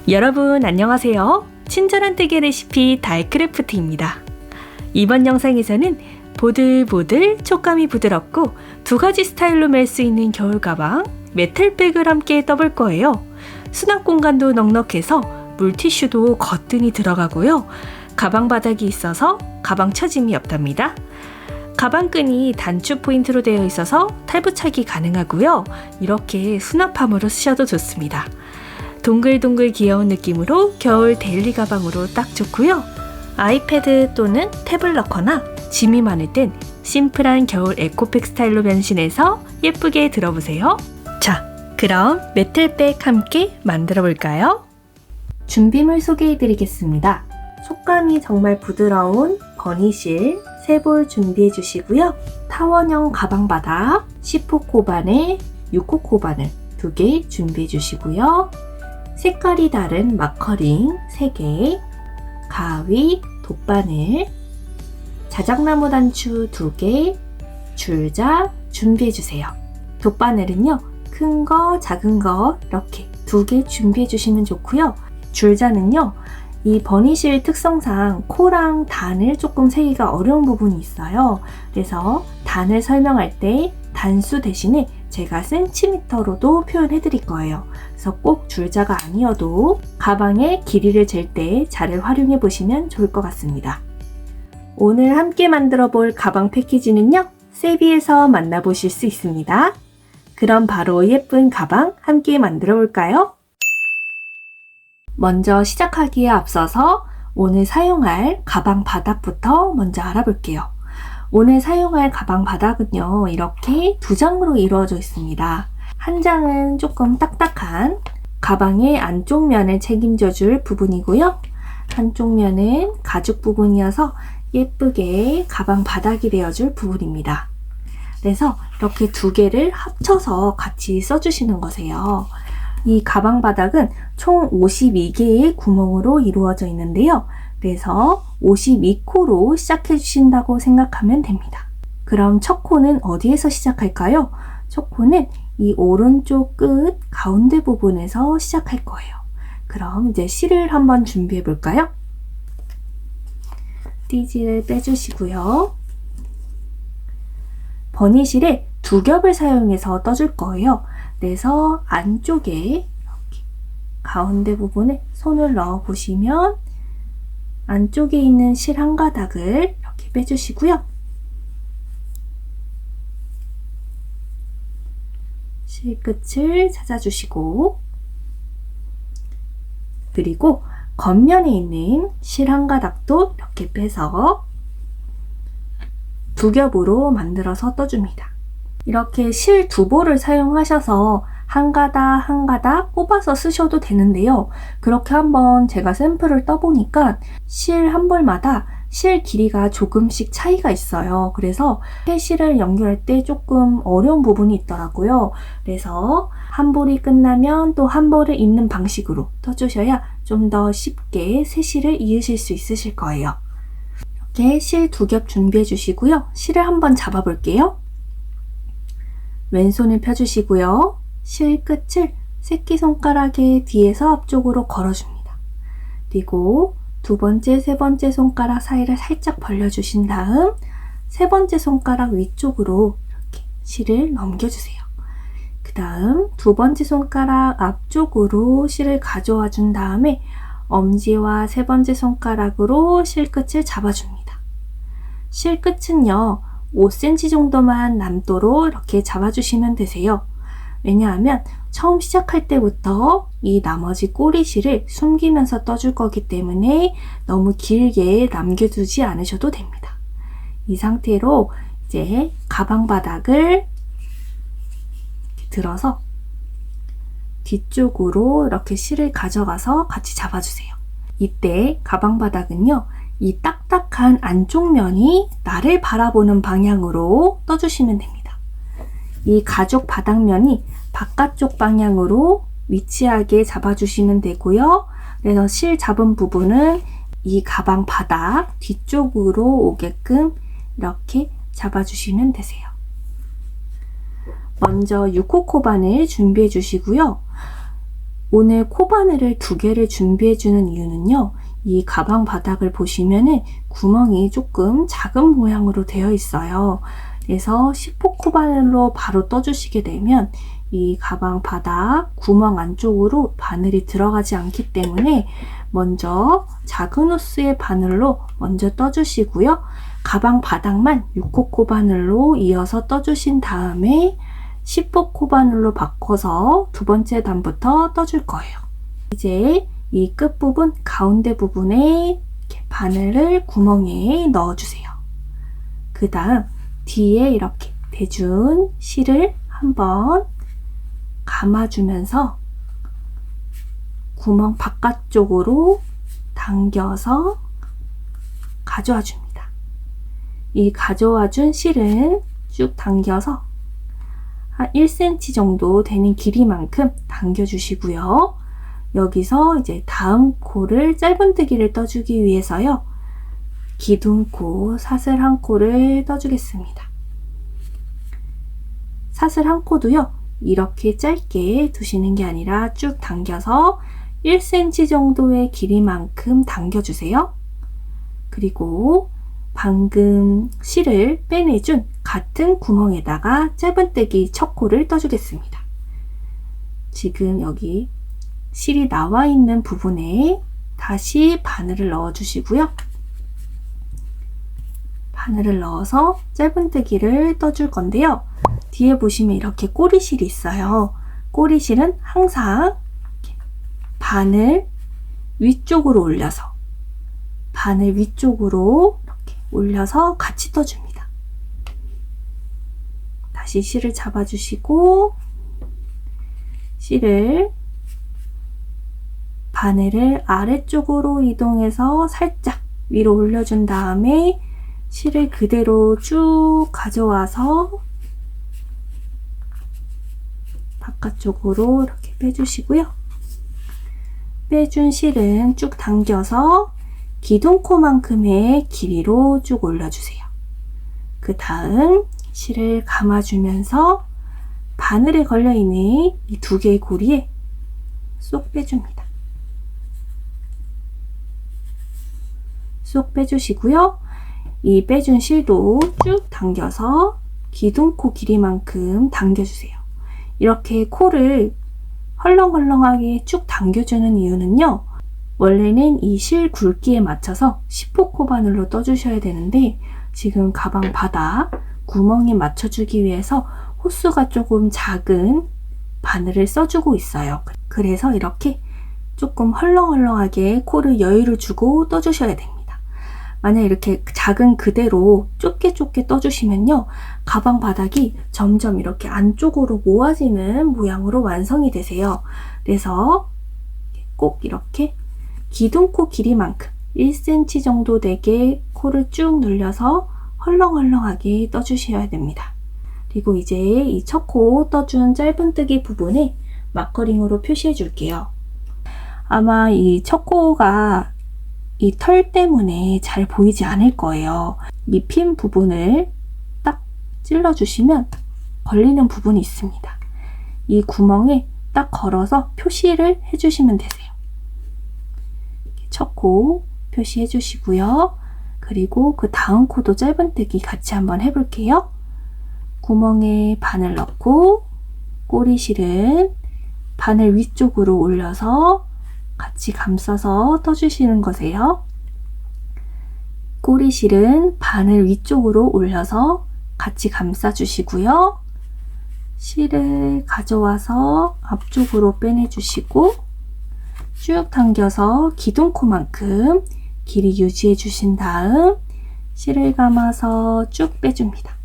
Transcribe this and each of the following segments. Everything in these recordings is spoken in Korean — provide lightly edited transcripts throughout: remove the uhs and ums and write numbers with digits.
여러분 안녕하세요. 친절한 뜨개 레시피 달크래프트입니다. 이번 영상에서는 보들보들 촉감이 부드럽고 두 가지 스타일로 멜 수 있는 겨울 가방 메탈백을 함께 떠볼 거예요. 수납 공간도 넉넉해서 물티슈도 거뜬히 들어가고요. 가방 바닥이 있어서 가방 처짐이 없답니다. 가방끈이 단추 포인트로 되어 있어서 탈부착이 가능하고요. 이렇게 수납함으로 쓰셔도 좋습니다. 동글동글 귀여운 느낌으로 겨울 데일리 가방으로 딱 좋고요. 아이패드 또는 탭을 넣거나 짐이 많을 땐 심플한 겨울 에코백 스타일로 변신해서 예쁘게 들어보세요. 자, 그럼 메탈백 함께 만들어 볼까요? 준비물 소개해 드리겠습니다. 촉감이 정말 부드러운 버니실 3볼 준비해 주시고요. 타원형 가방 바닥 10호 바늘, 6호 바늘 2개 준비해 주시고요. 색깔이 다른 마커링 3개, 가위, 돗바늘, 자작나무 단추 2개, 줄자 준비해주세요. 돗바늘은요, 큰 거, 작은 거 이렇게 2개 준비해주시면 좋고요. 줄자는요, 이 버니실 특성상 코랑 단을 조금 세기가 어려운 부분이 있어요. 그래서 단을 설명할 때 단수 대신에 제가 센티미터로도 표현해 드릴 거예요. 그래서 꼭 줄자가 아니어도 가방의 길이를 잴 때 잘 활용해 보시면 좋을 것 같습니다. 오늘 함께 만들어 볼 가방 패키지는요, 세비에서 만나보실 수 있습니다. 그럼 바로 예쁜 가방 함께 만들어 볼까요? 먼저 시작하기에 앞서서 오늘 사용할 가방 바닥부터 먼저 알아볼게요. 오늘 사용할 가방 바닥은요, 이렇게 2장으로 이루어져 있습니다. 한 장은 조금 딱딱한 가방의 안쪽 면을 책임져 줄 부분이고요. 한쪽 면은 가죽 부분이어서 예쁘게 가방 바닥이 되어줄 부분입니다. 그래서 이렇게 2개를 합쳐서 같이 써주시는 거세요. 이 가방 바닥은 총 52개의 구멍으로 이루어져 있는데요. 그래서 52코로 시작해 주신다고 생각하면 됩니다. 그럼 첫 코는 어디에서 시작할까요? 첫 코는 이 오른쪽 끝 가운데 부분에서 시작할 거예요. 그럼 이제 실을 한번 준비해 볼까요? 띠지를 빼주시고요. 버니실에 2겹을 사용해서 떠줄 거예요. 그래서 안쪽에 이렇게 가운데 부분에 손을 넣어 보시면 안쪽에 있는 실 한 가닥을 이렇게 빼주시고요. 실 끝을 찾아주시고, 그리고 겉면에 있는 실 한 가닥도 이렇게 빼서 2겹으로 만들어서 떠줍니다. 이렇게 실 2볼을 사용하셔서 한 가닥 한 가닥 뽑아서 쓰셔도 되는데요. 그렇게 한번 제가 샘플을 떠보니까 실 한 볼마다 실 길이가 조금씩 차이가 있어요. 그래서 세 실을 연결할 때 조금 어려운 부분이 있더라고요. 그래서 한 볼이 끝나면 또 한 볼을 잇는 방식으로 떠주셔야 좀 더 쉽게 세 실을 이으실 수 있으실 거예요. 이렇게 실 2겹 준비해 주시고요. 실을 한번 잡아 볼게요. 왼손을 펴주시고요. 실 끝을 새끼손가락의 뒤에서 앞쪽으로 걸어줍니다. 그리고 2번째, 3번째 손가락 사이를 살짝 벌려주신 다음 3번째 손가락 위쪽으로 이렇게 실을 넘겨주세요. 그 다음 2번째 손가락 앞쪽으로 실을 가져와 준 다음에 엄지와 3번째 손가락으로 실 끝을 잡아줍니다. 실 끝은요, 5cm 정도만 남도록 이렇게 잡아주시면 되세요. 왜냐하면 처음 시작할 때부터 이 나머지 꼬리실을 숨기면서 떠줄 거기 때문에 너무 길게 남겨두지 않으셔도 됩니다. 이 상태로 이제 가방 바닥을 이렇게 들어서 뒤쪽으로 이렇게 실을 가져가서 같이 잡아주세요. 이때 가방 바닥은요, 이 딱딱한 안쪽 면이 나를 바라보는 방향으로 떠주시면 됩니다. 이 가죽 바닥면이 바깥쪽 방향으로 위치하게 잡아주시면 되고요. 그래서 실 잡은 부분은 이 가방 바닥 뒤쪽으로 오게끔 이렇게 잡아주시면 되세요. 먼저 6호 코바늘 준비해 주시고요. 오늘 코바늘을 2개를 준비해주는 이유는요. 이 가방 바닥을 보시면은 구멍이 조금 작은 모양으로 되어 있어요. 그래서 10호 코바늘로 바로 떠주시게 되면 이 가방 바닥 구멍 안쪽으로 바늘이 들어가지 않기 때문에 먼저 작은 호스의 바늘로 먼저 떠주시고요. 가방 바닥만 6호 코바늘로 이어서 떠주신 다음에 10호 코바늘로 바꿔서 두 번째 단부터 떠줄 거예요. 이제 이 끝부분 가운데 부분에 이렇게 바늘을 구멍에 넣어주세요. 그 다음 뒤에 이렇게 대준 실을 한번 감아주면서 구멍 바깥쪽으로 당겨서 가져와 줍니다. 이 가져와 준 실은 쭉 당겨서 한 1cm 정도 되는 길이만큼 당겨주시고요. 여기서 이제 다음 코를 짧은뜨기를 떠주기 위해서요. 기둥코 사슬 한 코를 떠주겠습니다. 사슬 한 코도요. 이렇게 짧게 두시는 게 아니라 쭉 당겨서 1cm 정도의 길이만큼 당겨주세요. 그리고 방금 실을 빼내준 같은 구멍에다가 짧은뜨기 첫 코를 떠주겠습니다. 지금 여기 실이 나와 있는 부분에 다시 바늘을 넣어 주시고요. 바늘을 넣어서 짧은뜨기를 떠줄 건데요. 뒤에 보시면 이렇게 꼬리실이 있어요. 꼬리실은 항상 바늘 위쪽으로 올려서 바늘 위쪽으로 이렇게 올려서 같이 떠줍니다. 다시 실을 잡아주시고 실을 바늘을 아래쪽으로 이동해서 살짝 위로 올려준 다음에 실을 그대로 쭉 가져와서 바깥쪽으로 이렇게 빼주시고요. 빼준 실은 쭉 당겨서 기둥코만큼의 길이로 쭉 올려주세요. 그 다음 실을 감아주면서 바늘에 걸려있는 이 2개의 고리에 쏙 빼줍니다. 쏙 빼주시고요. 이 빼준 실도 쭉 당겨서 기둥코 길이만큼 당겨주세요. 이렇게 코를 헐렁헐렁하게 쭉 당겨주는 이유는요. 원래는 이 실 굵기에 맞춰서 10호 코바늘로 떠주셔야 되는데 지금 가방 바닥 구멍에 맞춰주기 위해서 호수가 조금 작은 바늘을 써주고 있어요. 그래서 이렇게 조금 헐렁헐렁하게 코를 여유를 주고 떠주셔야 됩니다. 만약 이렇게 작은 그대로 좁게 떠주시면요. 가방 바닥이 점점 이렇게 안쪽으로 모아지는 모양으로 완성이 되세요. 그래서 꼭 이렇게 기둥코 길이만큼 1cm 정도 되게 코를 쭉 눌려서 헐렁헐렁하게 떠주셔야 됩니다. 그리고 이제 이 첫 코 떠준 짧은뜨기 부분에 마커링으로 표시해 줄게요. 아마 이 첫 코가 이 털 때문에 잘 보이지 않을 거예요. 이 핀 부분을 딱 찔러주시면 걸리는 부분이 있습니다. 이 구멍에 딱 걸어서 표시를 해주시면 되세요. 첫 코 표시해 주시고요. 그리고 그 다음 코도 짧은뜨기 같이 한번 해볼게요. 구멍에 바늘 넣고 꼬리실은 바늘 위쪽으로 올려서 같이 감싸서 떠주시는 거세요. 꼬리실은 바늘 위쪽으로 올려서 같이 감싸 주시고요. 실을 가져와서 앞쪽으로 빼내주시고 쭉 당겨서 기둥코만큼 길이 유지해 주신 다음 실을 감아서 쭉 빼줍니다.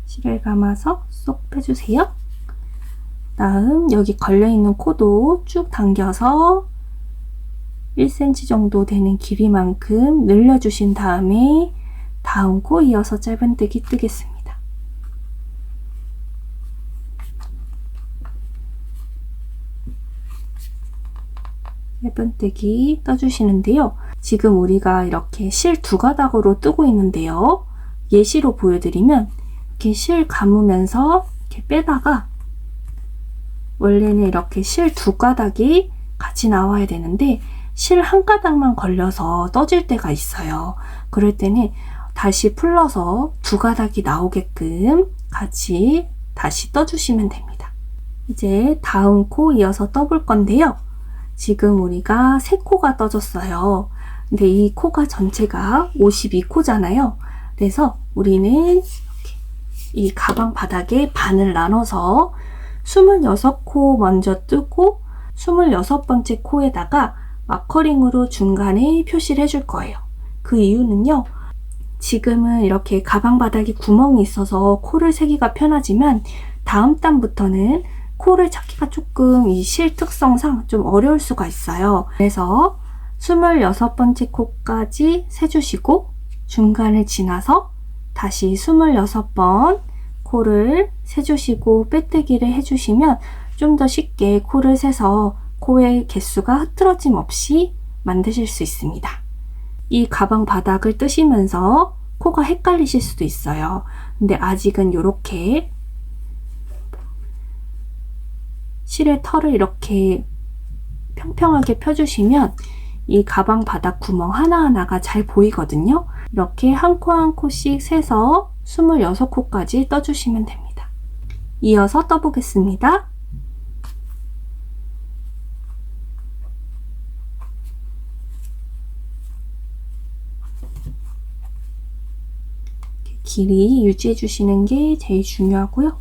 실을 감아서 쏙 빼주세요. 다음 여기 걸려있는 코도 쭉 당겨서 1cm 정도 되는 길이만큼 늘려주신 다음에 다음 코 이어서 짧은뜨기 뜨겠습니다. 짧은뜨기 떠주시는데요. 지금 우리가 이렇게 실 2가닥으로 뜨고 있는데요. 예시로 보여드리면 이렇게 실 감으면서 이렇게 빼다가 원래는 이렇게 실 2가닥이 같이 나와야 되는데 실 1가닥만 걸려서 떠질 때가 있어요. 그럴 때는 다시 풀러서 2가닥이 나오게끔 같이 다시 떠주시면 됩니다. 이제 다음 코 이어서 떠볼 건데요. 지금 우리가 3코가 떠졌어요. 근데 이 코가 전체가 52코잖아요. 그래서 우리는 이렇게 이 가방 바닥에 반을 나눠서 26코 먼저 뜨고 26번째 코에다가 마커링으로 중간에 표시를 해줄 거예요. 그 이유는요. 지금은 이렇게 가방 바닥에 구멍이 있어서 코를 세기가 편하지만 다음 단부터는 코를 찾기가 조금 이 실 특성상 좀 어려울 수가 있어요. 그래서 26번째 코까지 세주시고 중간을 지나서 다시 26번 코를 세주시고 빼뜨기를 해주시면 좀 더 쉽게 코를 세서 코의 개수가 흐트러짐 없이 만드실 수 있습니다. 이 가방 바닥을 뜨시면서 코가 헷갈리실 수도 있어요. 근데 아직은 이렇게 실의 털을 이렇게 평평하게 펴주시면 이 가방 바닥 구멍 하나하나가 잘 보이거든요. 이렇게 한 코 한 코씩 세서 26코까지 떠주시면 됩니다. 이어서 떠보겠습니다. 길이 유지해 주시는 게 제일 중요하고요.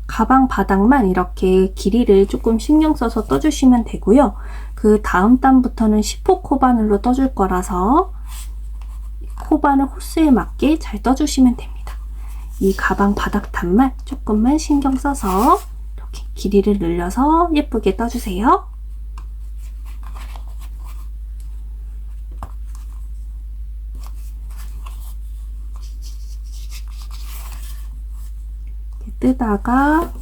가방 바닥만 이렇게 길이를 조금 신경 써서 떠주시면 되고요. 그 다음 단부터는 10호 코바늘로 떠줄 거라서 코바늘 호스에 맞게 잘 떠주시면 됩니다. 이 가방 바닥 단만 조금만 신경 써서 이렇게 길이를 늘려서 예쁘게 떠주세요. 뜨다가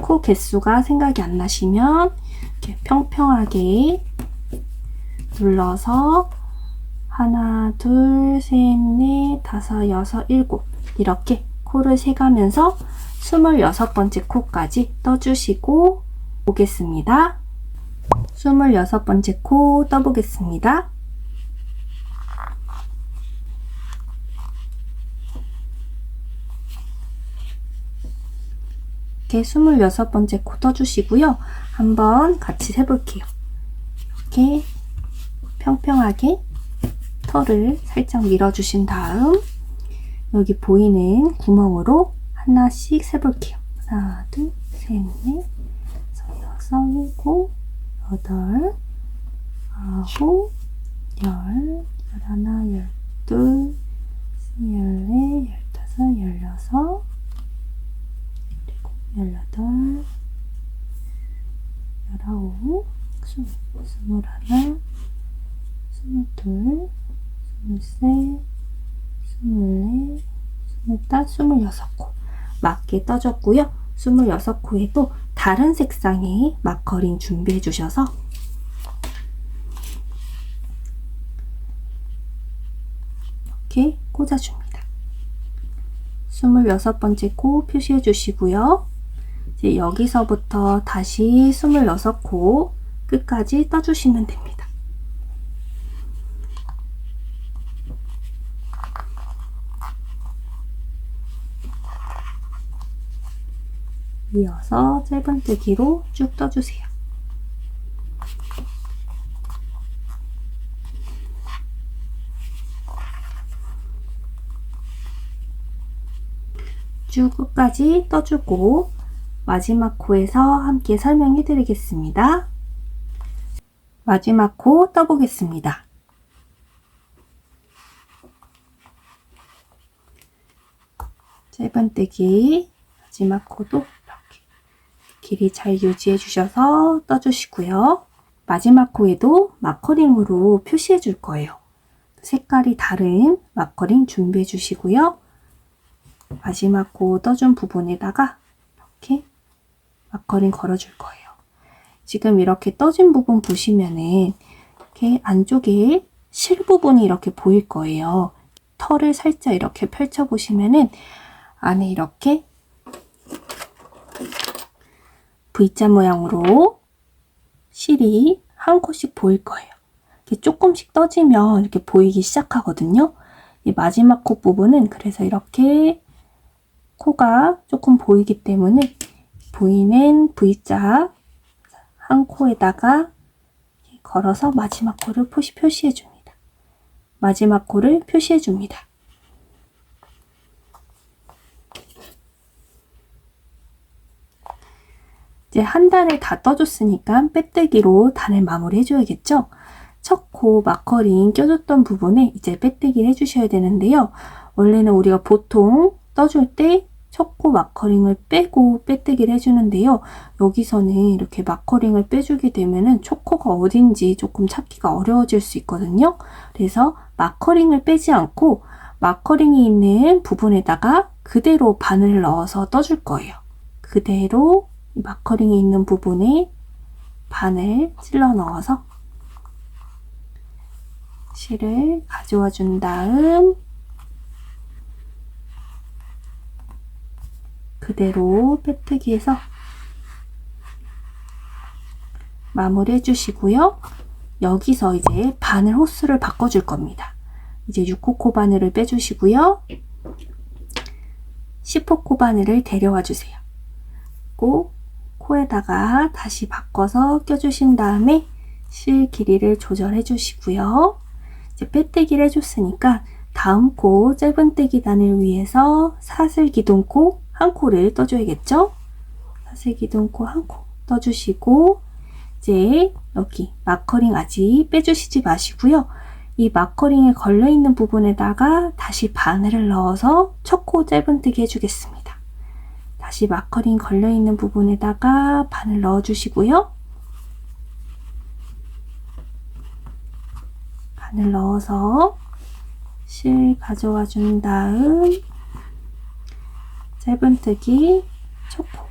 코 개수가 생각이 안 나시면 이렇게 평평하게 눌러서 하나, 둘, 셋, 넷, 다섯, 여섯, 일곱 이렇게 코를 세가면서 26번째 코까지 떠주시고 오겠습니다. 26번째 코 떠보겠습니다. 이렇게 26번째 코 떠주시고요. 한번 같이 세볼게요. 이렇게 평평하게 털을 살짝 밀어주신 다음 여기 보이는 구멍으로 하나씩 세볼게요. 하나, 둘, 셋, 넷, 여섯, 일곱, 여덟, 아홉, 열, 열하나, 열둘, 열넷, 열다섯, 열여섯, 18, 19, 20, 21, 22, 23, 24, 25, 26코 맞게 떠줬고요. 26코에도 다른 색상의 마커링 준비해 주셔서 이렇게 꽂아줍니다. 26번째 코 표시해 주시고요. 이제 여기서부터 다시 26코 끝까지 떠주시면 됩니다. 이어서 짧은뜨기로 쭉 떠주세요. 쭉 끝까지 떠주고 마지막 코에서 함께 설명해 드리겠습니다. 마지막 코 떠보겠습니다. 짧은뜨기 마지막 코도 이렇게 길이 잘 유지해 주셔서 떠주시고요. 마지막 코에도 마커링으로 표시해 줄 거예요. 색깔이 다른 마커링 준비해 주시고요. 마지막 코 떠준 부분에다가 이렇게 마커링 걸어줄 거예요. 지금 이렇게 떠진 부분 보시면은 이렇게 안쪽에 실 부분이 이렇게 보일 거예요. 털을 살짝 이렇게 펼쳐 보시면은 안에 이렇게 V자 모양으로 실이 한 코씩 보일 거예요. 이렇게 조금씩 떠지면 이렇게 보이기 시작하거든요. 이 마지막 코 부분은 그래서 이렇게 코가 조금 보이기 때문에 보이는 V자 한 코에다가 걸어서 마지막 코를 표시해 줍니다. 마지막 코를 표시해 줍니다. 이제 한 단을 다 떠줬으니까 빼뜨기로 단을 마무리 해줘야겠죠? 첫 코 마커링 껴줬던 부분에 이제 빼뜨기를 해주셔야 되는데요. 원래는 우리가 보통 떠줄 때 첫 코 마커링을 빼고 빼뜨기를 해주는데요. 여기서는 이렇게 마커링을 빼주게 되면은 첫 코가 어딘지 조금 찾기가 어려워질 수 있거든요. 그래서 마커링을 빼지 않고 마커링이 있는 부분에다가 그대로 바늘을 넣어서 떠줄 거예요. 그대로 마커링이 있는 부분에 바늘 찔러 넣어서 실을 가져와 준 다음 그대로 빼뜨기해서 마무리 해주시고요. 여기서 이제 바늘 호수를 바꿔줄 겁니다. 이제 6호코 바늘을 빼주시고요. 10호코 바늘을 데려와 주세요. 그리고 코에다가 다시 바꿔서 껴주신 다음에 실 길이를 조절해 주시고요. 이제 빼뜨기를 해줬으니까 다음 코 짧은뜨기 단을 위해서 사슬기둥코 한 코를 떠줘야겠죠? 사슬기둥코 한 코 떠주시고 이제 여기 마커링 아직 빼주시지 마시고요. 이 마커링에 걸려있는 부분에다가 다시 바늘을 넣어서 첫 코 짧은뜨기 해주겠습니다. 다시 마커링 걸려있는 부분에다가 바늘 넣어주시고요. 바늘 넣어서 실 가져와 준 다음 짧은뜨기 첫 코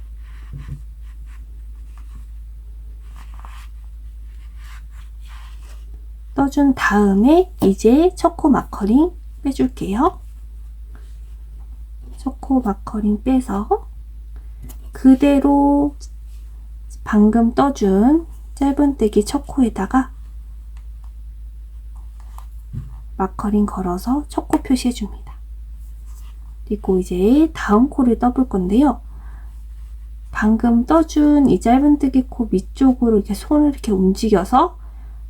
떠준 다음에 이제 첫 코 마커링 빼줄게요. 첫 코 마커링 빼서 그대로 방금 떠준 짧은뜨기 첫 코에다가 마커링 걸어서 첫 코 표시해 줍니다. 그리고 이제 다음 코를 떠볼 건데요. 방금 떠준 이 짧은뜨기 코 밑쪽으로 이렇게 손을 이렇게 움직여서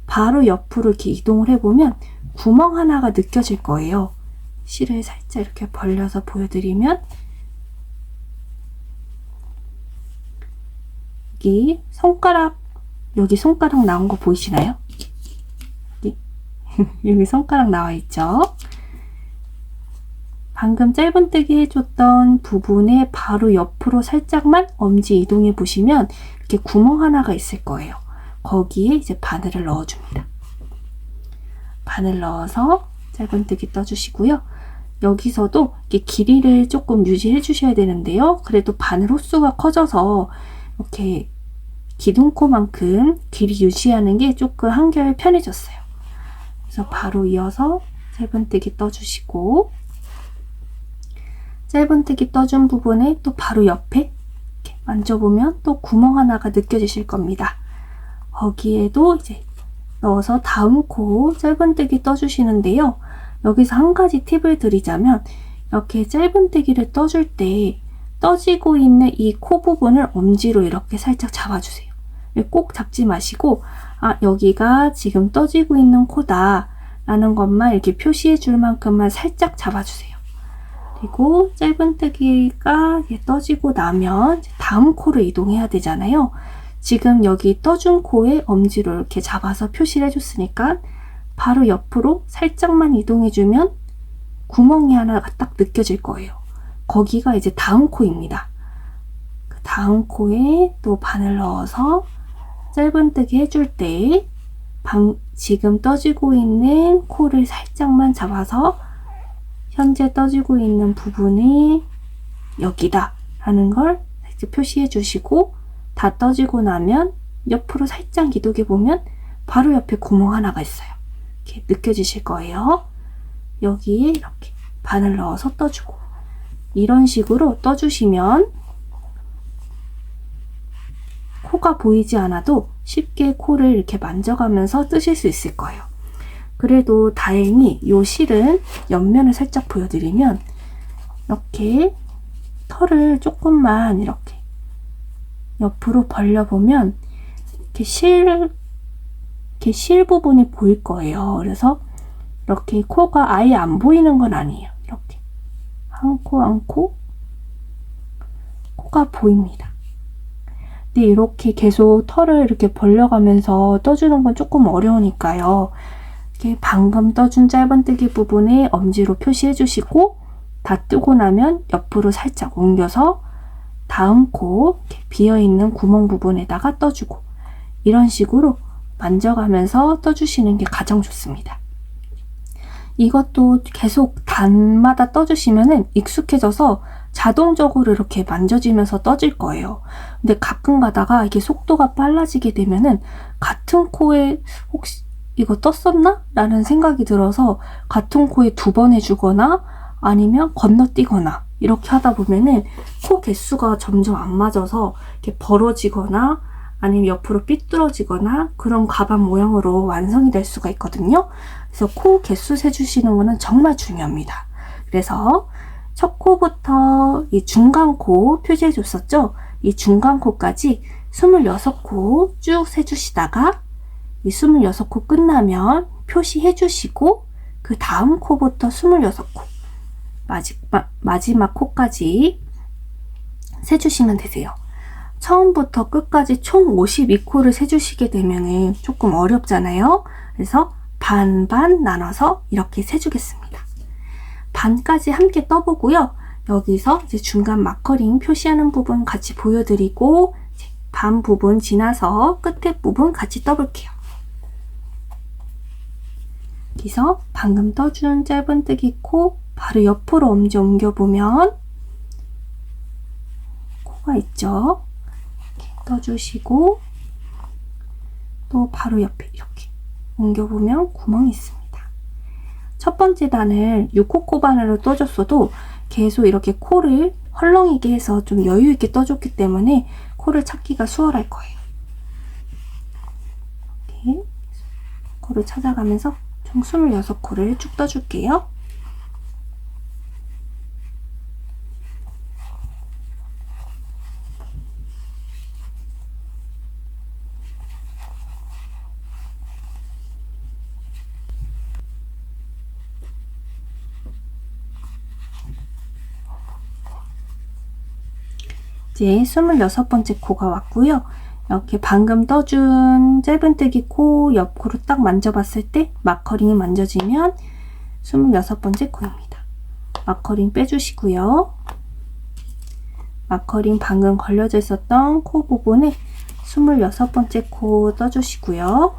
바로 옆으로 이렇게 이동을 해보면 구멍 하나가 느껴질 거예요. 실을 살짝 이렇게 벌려서 보여드리면 여기 손가락 나온 거 보이시나요? 여기 손가락 나와 있죠? 방금 짧은뜨기 해줬던 부분에 바로 옆으로 살짝만 엄지 이동해 보시면 이렇게 구멍 하나가 있을 거예요. 거기에 이제 바늘을 넣어줍니다. 바늘 넣어서 짧은뜨기 떠주시고요. 여기서도 이렇게 길이를 조금 유지해 주셔야 되는데요. 그래도 바늘 호수가 커져서 이렇게 기둥코만큼 길이 유지하는 게 조금 한결 편해졌어요. 그래서 바로 이어서 짧은뜨기 떠주시고 짧은뜨기 떠준 부분에 또 바로 옆에 이렇게 만져보면 또 구멍 하나가 느껴지실 겁니다. 거기에도 이제 넣어서 다음 코 짧은뜨기 떠주시는데요. 여기서 한 가지 팁을 드리자면 이렇게 짧은뜨기를 떠줄 때 떠지고 있는 이 코 부분을 엄지로 이렇게 살짝 잡아주세요. 꼭 잡지 마시고 여기가 지금 떠지고 있는 코다 라는 것만 이렇게 표시해 줄 만큼만 살짝 잡아주세요. 그리고 짧은뜨기가 떠지고 나면 다음 코를 이동해야 되잖아요. 지금 여기 떠준 코에 엄지로 이렇게 잡아서 표시를 해줬으니까 바로 옆으로 살짝만 이동해주면 구멍이 하나가 딱 느껴질 거예요. 거기가 이제 다음 코입니다. 그 다음 코에 또 바늘 넣어서 짧은뜨기 해줄 때 지금 떠지고 있는 코를 살짝만 잡아서 현재 떠지고 있는 부분에 여기다 라는 걸 이제 표시해 주시고, 다 떠지고 나면 옆으로 살짝 이동해 보면 바로 옆에 구멍 하나가 있어요. 이렇게 느껴지실 거예요. 여기에 이렇게 바늘 넣어서 떠주고, 이런 식으로 떠주시면 코가 보이지 않아도 쉽게 코를 이렇게 만져가면서 뜨실 수 있을 거예요. 그래도 다행히 이 실은 옆면을 살짝 보여드리면, 이렇게 털을 조금만 이렇게 옆으로 벌려보면 이렇게 실 부분이 보일 거예요. 그래서 이렇게 코가 아예 안 보이는 건 아니에요. 이렇게 한 코 코가 보입니다. 근데 이렇게 계속 털을 이렇게 벌려가면서 떠주는 건 조금 어려우니까요. 이렇게 방금 떠준 짧은뜨기 부분에 엄지로 표시해 주시고, 다 뜨고 나면 옆으로 살짝 옮겨서 다음 코 이렇게 비어있는 구멍 부분에다가 떠주고, 이런 식으로 만져가면서 떠주시는 게 가장 좋습니다. 이것도 계속 단마다 떠주시면은 익숙해져서 자동적으로 이렇게 만져지면서 떠질 거예요. 근데 가끔 가다가 이게 속도가 빨라지게 되면은 같은 코에 혹시 이거 떴었나? 라는 생각이 들어서 같은 코에 2번 해주거나 아니면 건너뛰거나 이렇게 하다 보면은 코 개수가 점점 안 맞아서 이렇게 벌어지거나 아니면 옆으로 삐뚤어지거나 그런 가방 모양으로 완성이 될 수가 있거든요. 그래서 코 개수 세주시는 거는 정말 중요합니다. 그래서 첫 코부터 이 중간 코 표시해 줬었죠? 이 중간 코까지 26코 쭉 세주시다가 이 26코 끝나면 표시해 주시고, 그 다음 코부터 26코 마지막 코까지 세주시면 되세요. 처음부터 끝까지 총 52코를 세주시게 되면 조금 어렵잖아요. 그래서 반반 나눠서 이렇게 세주겠습니다. 반까지 함께 떠보고요. 여기서 이제 중간 마커링 표시하는 부분 같이 보여드리고, 반 부분 지나서 끝에 부분 같이 떠볼게요. 여기서 방금 떠준 짧은뜨기 코 바로 옆으로 엄지 옮겨보면 코가 있죠. 이렇게 떠주시고, 또 바로 옆에 이렇게 옮겨보면 구멍이 있습니다. 첫 번째 단을 6코 코바늘로 떠줬어도 계속 이렇게 코를 헐렁이게 해서 좀 여유있게 떠줬기 때문에 코를 찾기가 수월할 거예요. 이렇게 코를 찾아가면서 총 26코를 쭉 떠줄게요. 이제 26번째 코가 왔고요. 이렇게 방금 떠준 짧은뜨기 코 옆코로 딱 만져봤을 때 마커링이 만져지면 26번째 코입니다. 마커링 빼주시고요. 마커링 방금 걸려져 있었던 코 부분에 26번째 코 떠주시고요.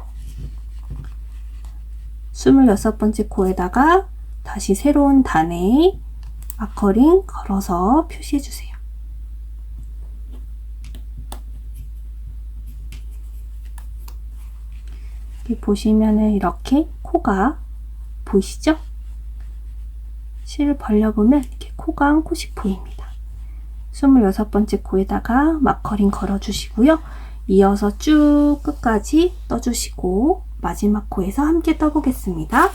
26번째 코에다가 다시 새로운 단에 마커링 걸어서 표시해주세요. 보시면은 이렇게 코가 보이시죠? 실을 벌려보면 이렇게 코가 한 코씩 보입니다. 26번째 코에다가 마커링 걸어주시고요. 이어서 쭉 끝까지 떠주시고 마지막 코에서 함께 떠보겠습니다.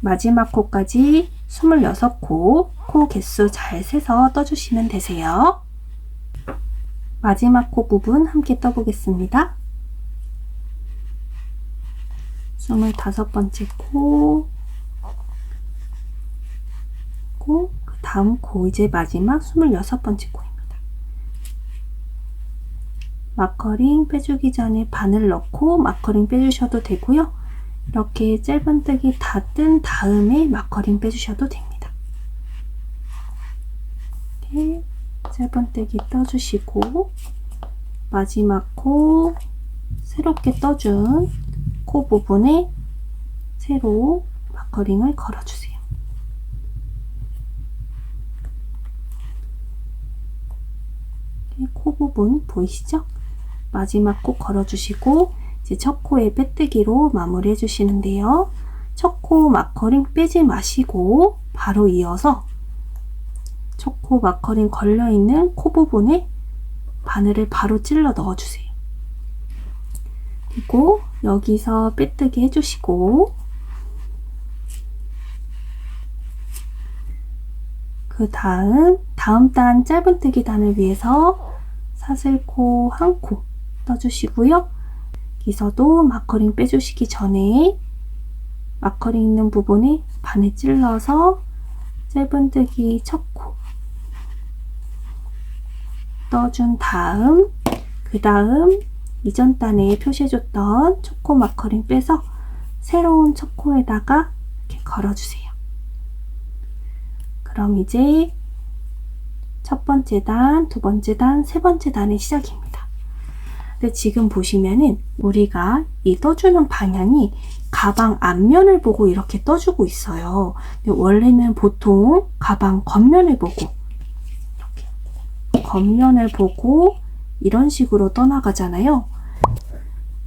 마지막 코까지 26코, 코 개수 잘 세서 떠주시면 되세요. 마지막 코 부분 함께 떠보겠습니다. 25번째 코, 그 다음 코, 이제 마지막 26번째 코입니다. 마커링 빼주기 전에 바늘 넣고 마커링 빼주셔도 되고요. 이렇게 짧은뜨기 다 뜬 다음에 마커링 빼주셔도 됩니다. 이렇게 짧은뜨기 떠주시고 마지막 코 새롭게 떠준 코 부분에 새로 마커링을 걸어주세요. 코 부분 보이시죠? 마지막 코 걸어주시고 이제 첫 코에 빼뜨기로 마무리 해주시는데요. 첫 코 마커링 빼지 마시고 바로 이어서 첫 코 마커링 걸려있는 코 부분에 바늘을 바로 찔러 넣어주세요. 그리고 여기서 빼뜨기 해주시고 그 다음 단 짧은뜨기 단을 위해서 사슬코 한 코 떠주시고요. 여기서도 마커링 빼주시기 전에 마커링 있는 부분에 바늘 찔러서 짧은뜨기 첫 코 떠준 다음 그 다음 이전 단에 표시해줬던 첫 코 마커링 빼서 새로운 첫 코에다가 이렇게 걸어주세요. 그럼 이제 첫 번째 단, 두 번째 단, 세 번째 단의 시작입니다. 근데 지금 보시면은 우리가 이 떠주는 방향이 가방 앞면을 보고 이렇게 떠주고 있어요. 근데 원래는 보통 가방 겉면을 보고 이렇게 겉면을 보고 이런 식으로 떠나가잖아요.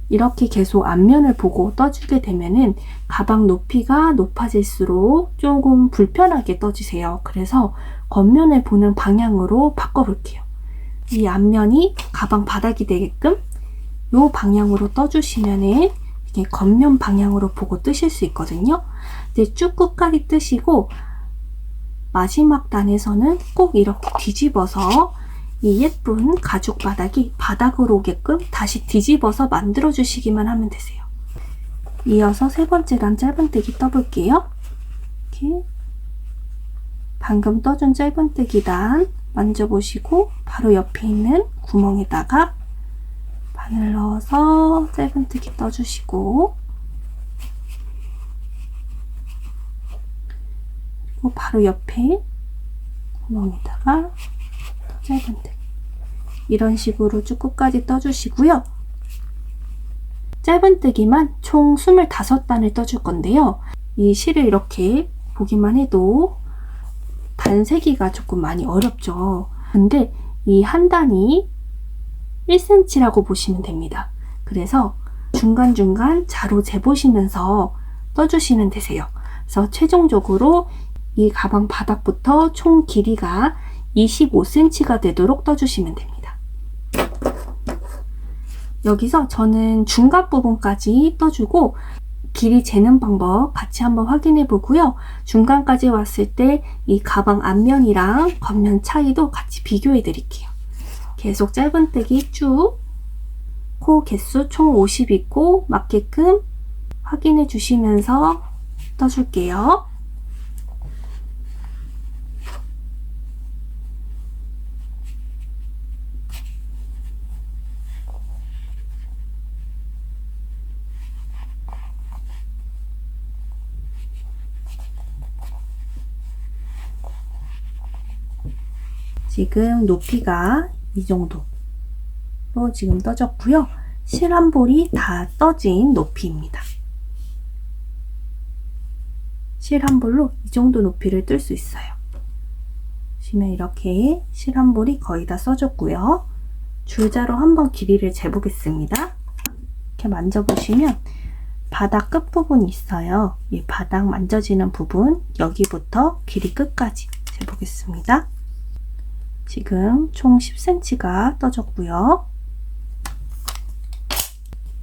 이렇게 계속 앞면을 보고 떠주게 되면은 가방 높이가 높아질수록 조금 불편하게 떠주세요. 그래서 겉면을 보는 방향으로 바꿔볼게요. 이 앞면이 가방 바닥이 되게끔 이 방향으로 떠주시면은 이게 겉면 방향으로 보고 뜨실 수 있거든요. 이제 쭉 끝까지 뜨시고 마지막 단에서는 꼭 이렇게 뒤집어서 이 예쁜 가죽 바닥이 바닥으로 오게끔 다시 뒤집어서 만들어 주시기만 하면 되세요. 이어서 세 번째 단 짧은뜨기 떠볼게요. 이렇게 방금 떠준 짧은뜨기 단 만져보시고 바로 옆에 있는 구멍에다가 바늘 넣어서 짧은뜨기 떠주시고 그리고 바로 옆에 구멍에다가 짧은뜨기 이런 식으로 쭉 끝까지 떠주시고요. 짧은뜨기만 총 25단을 떠줄 건데요. 이 실을 이렇게 보기만 해도 단 세기가 조금 많이 어렵죠. 근데 이 한 단이 1cm라고 보시면 됩니다. 그래서 중간중간 자로 재보시면서 떠주시면 되세요. 그래서 최종적으로 이 가방 바닥부터 총 길이가 25cm가 되도록 떠주시면 됩니다. 여기서 저는 중간 부분까지 떠주고 길이 재는 방법 같이 한번 확인해 보고요. 중간까지 왔을 때 이 가방 앞면이랑 겉면 차이도 같이 비교해 드릴게요. 계속 짧은뜨기 쭉 코 개수 총 50 있고 맞게끔 확인해 주시면서 떠줄게요. 지금 높이가 이 정도로 지금 떠졌고요. 실 한 볼이 다 떠진 높이입니다. 실 한 볼로 이 정도 높이를 뜰 수 있어요. 보시면 이렇게 실 한 볼이 거의 다 써졌고요. 줄자로 한번 길이를 재보겠습니다. 이렇게 만져보시면 바닥 끝부분이 있어요. 이 바닥 만져지는 부분 여기부터 길이 끝까지 재보겠습니다. 지금 총 10cm가 떠졌고요.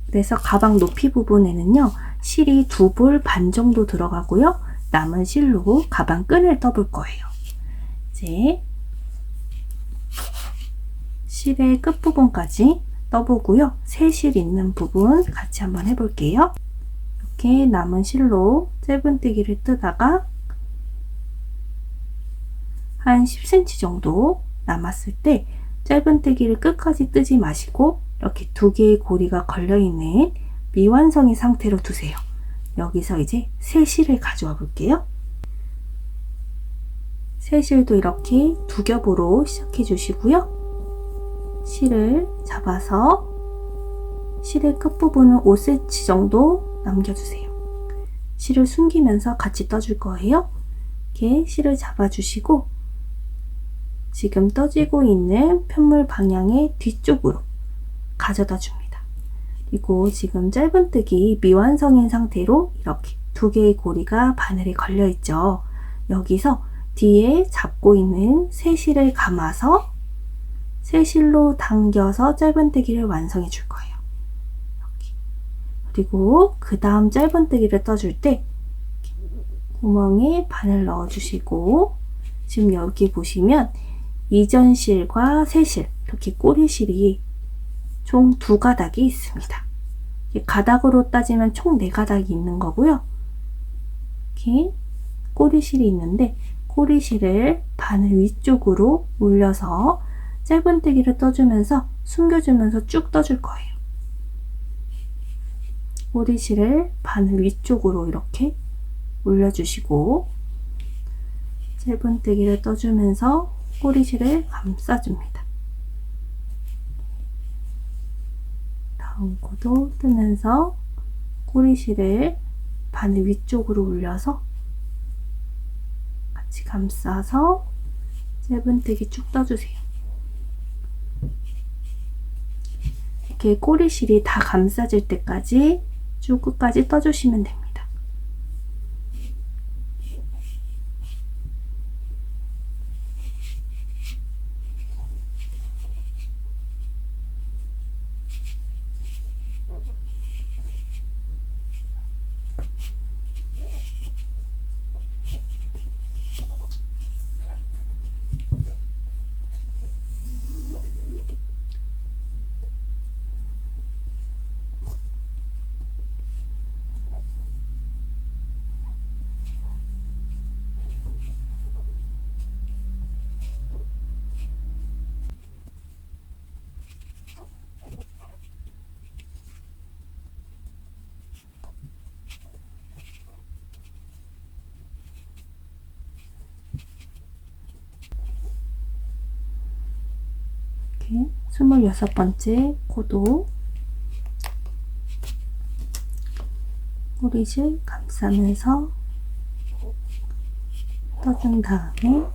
그래서 가방 높이 부분에는요, 실이 2볼 반 정도 들어가고요. 남은 실로 가방 끈을 떠볼 거예요. 이제 실의 끝부분까지 떠보고요. 새 실 있는 부분 같이 한번 해볼게요. 이렇게 남은 실로 짧은뜨기를 뜨다가 한 10cm 정도 남았을 때 짧은뜨기를 끝까지 뜨지 마시고 이렇게 2개의 고리가 걸려있는 미완성의 상태로 두세요. 여기서 이제 새 실을 가져와 볼게요. 새 실도 이렇게 2겹으로 시작해 주시고요. 실을 잡아서 실의 끝부분은 5cm 정도 남겨주세요. 실을 숨기면서 같이 떠줄 거예요. 이렇게 실을 잡아주시고 지금 떠지고 있는 편물 방향의 뒤쪽으로 가져다 줍니다. 그리고 지금 짧은뜨기 미완성인 상태로 이렇게 두 개의 고리가 바늘에 걸려 있죠. 여기서 뒤에 잡고 있는 새 실을 감아서 새 실로 당겨서 짧은뜨기를 완성해 줄 거예요. 이렇게. 그리고 그 다음 짧은뜨기를 떠줄 때 구멍에 바늘 넣어주시고 지금 여기 보시면 이전 실과 새 실, 이렇게 꼬리실이 총 2가닥이 있습니다. 가닥으로 따지면 총 4가닥이 있는 거고요. 이렇게 꼬리실이 있는데 꼬리실을 바늘 위쪽으로 올려서 짧은뜨기를 떠주면서 숨겨주면서 쭉 떠줄 거예요. 꼬리실을 바늘 위쪽으로 이렇게 올려주시고 짧은뜨기를 떠주면서 꼬리실을 감싸줍니다. 다음 코도 뜨면서 꼬리실을 바늘 위쪽으로 올려서 같이 감싸서 짧은뜨기 쭉 떠주세요. 이렇게 꼬리실이 다 감싸질 때까지 쭉 끝까지 떠주시면 됩니다. 이렇게 26번째 코도 꼬리실 감싸면서 떠준 다음에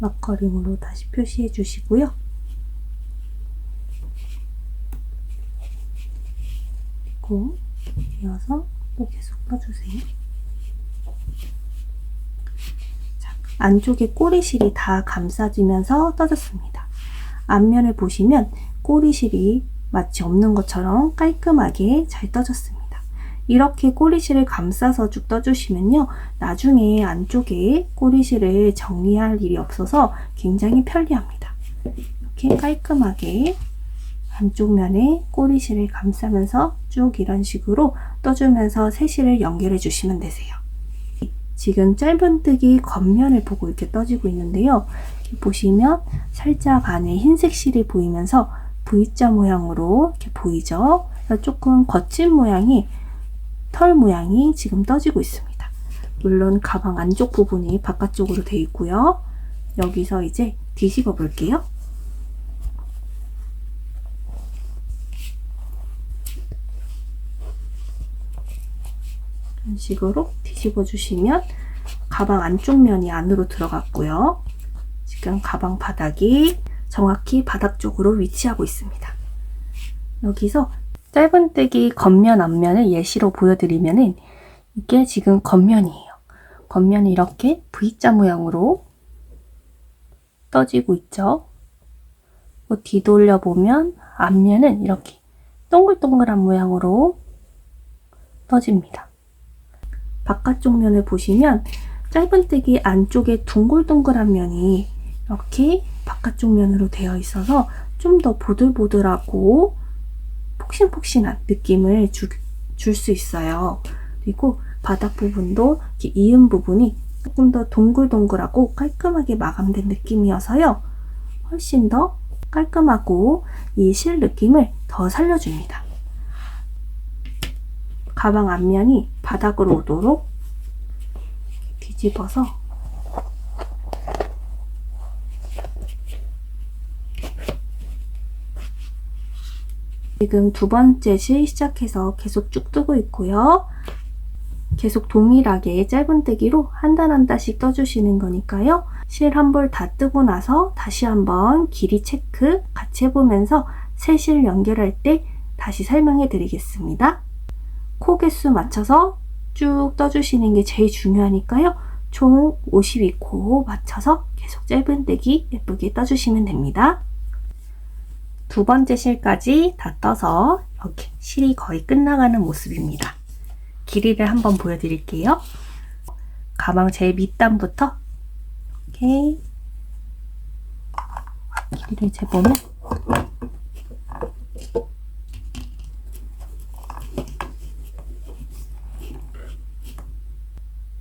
마커링으로 다시 표시해 주시고요. 그리고 이어서 또 계속 떠주세요. 자, 안쪽에 꼬리실이 다 감싸지면서 떠졌습니다. 앞면을 보시면 꼬리실이 마치 없는 것처럼 깔끔하게 잘 떠졌습니다. 이렇게 꼬리실을 감싸서 쭉 떠주시면요, 나중에 안쪽에 꼬리실을 정리할 일이 없어서 굉장히 편리합니다. 이렇게 깔끔하게 안쪽 면에 꼬리실을 감싸면서 쭉 이런 식으로 떠주면서 새 실을 연결해 주시면 되세요. 지금 짧은뜨기 겉면을 보고 이렇게 떠지고 있는데요. 이렇게 보시면 살짝 안에 흰색 실이 보이면서 V자 모양으로 이렇게 보이죠? 조금 거친 모양이 털 모양이 지금 떠지고 있습니다. 물론 가방 안쪽 부분이 바깥쪽으로 되어 있고요. 여기서 이제 뒤집어 볼게요. 이런 식으로 뒤집어 주시면 가방 안쪽 면이 안으로 들어갔고요. 지금 가방 바닥이 정확히 바닥 쪽으로 위치하고 있습니다. 여기서 짧은뜨기 겉면 앞면을 예시로 보여드리면은 이게 지금 겉면이에요. 겉면이 이렇게 V자 모양으로 떠지고 있죠. 뒤돌려 보면 앞면은 이렇게 동글동글한 모양으로 떠집니다. 바깥쪽 면을 보시면 짧은뜨기 안쪽에 둥글둥글한 면이 이렇게 바깥쪽 면으로 되어 있어서 좀 더 보들보들하고 폭신폭신한 느낌을 줄 수 있어요. 그리고 바닥 부분도 이렇게 이은 부분이 조금 더 동글동글하고 깔끔하게 마감된 느낌이어서요, 훨씬 더 깔끔하고 이 실 느낌을 더 살려줍니다. 가방 앞면이 바닥으로 오도록 뒤집어서 지금 두 번째 실 시작해서 계속 쭉 뜨고 있고요. 계속 동일하게 짧은뜨기로 한 단 한 단씩 떠주시는 거니까요. 실 한 벌 다 뜨고 나서 다시 한번 길이 체크 같이 해보면서 세 실 연결할 때 다시 설명해 드리겠습니다. 코 개수 맞춰서 쭉 떠주시는 게 제일 중요하니까요. 총 52코 맞춰서 계속 짧은뜨기 예쁘게 떠주시면 됩니다. 두 번째 실까지 다 떠서 이렇게 실이 거의 끝나가는 모습입니다. 길이를 한번 보여드릴게요. 가방 제일 밑단부터 이렇게 길이를 재보면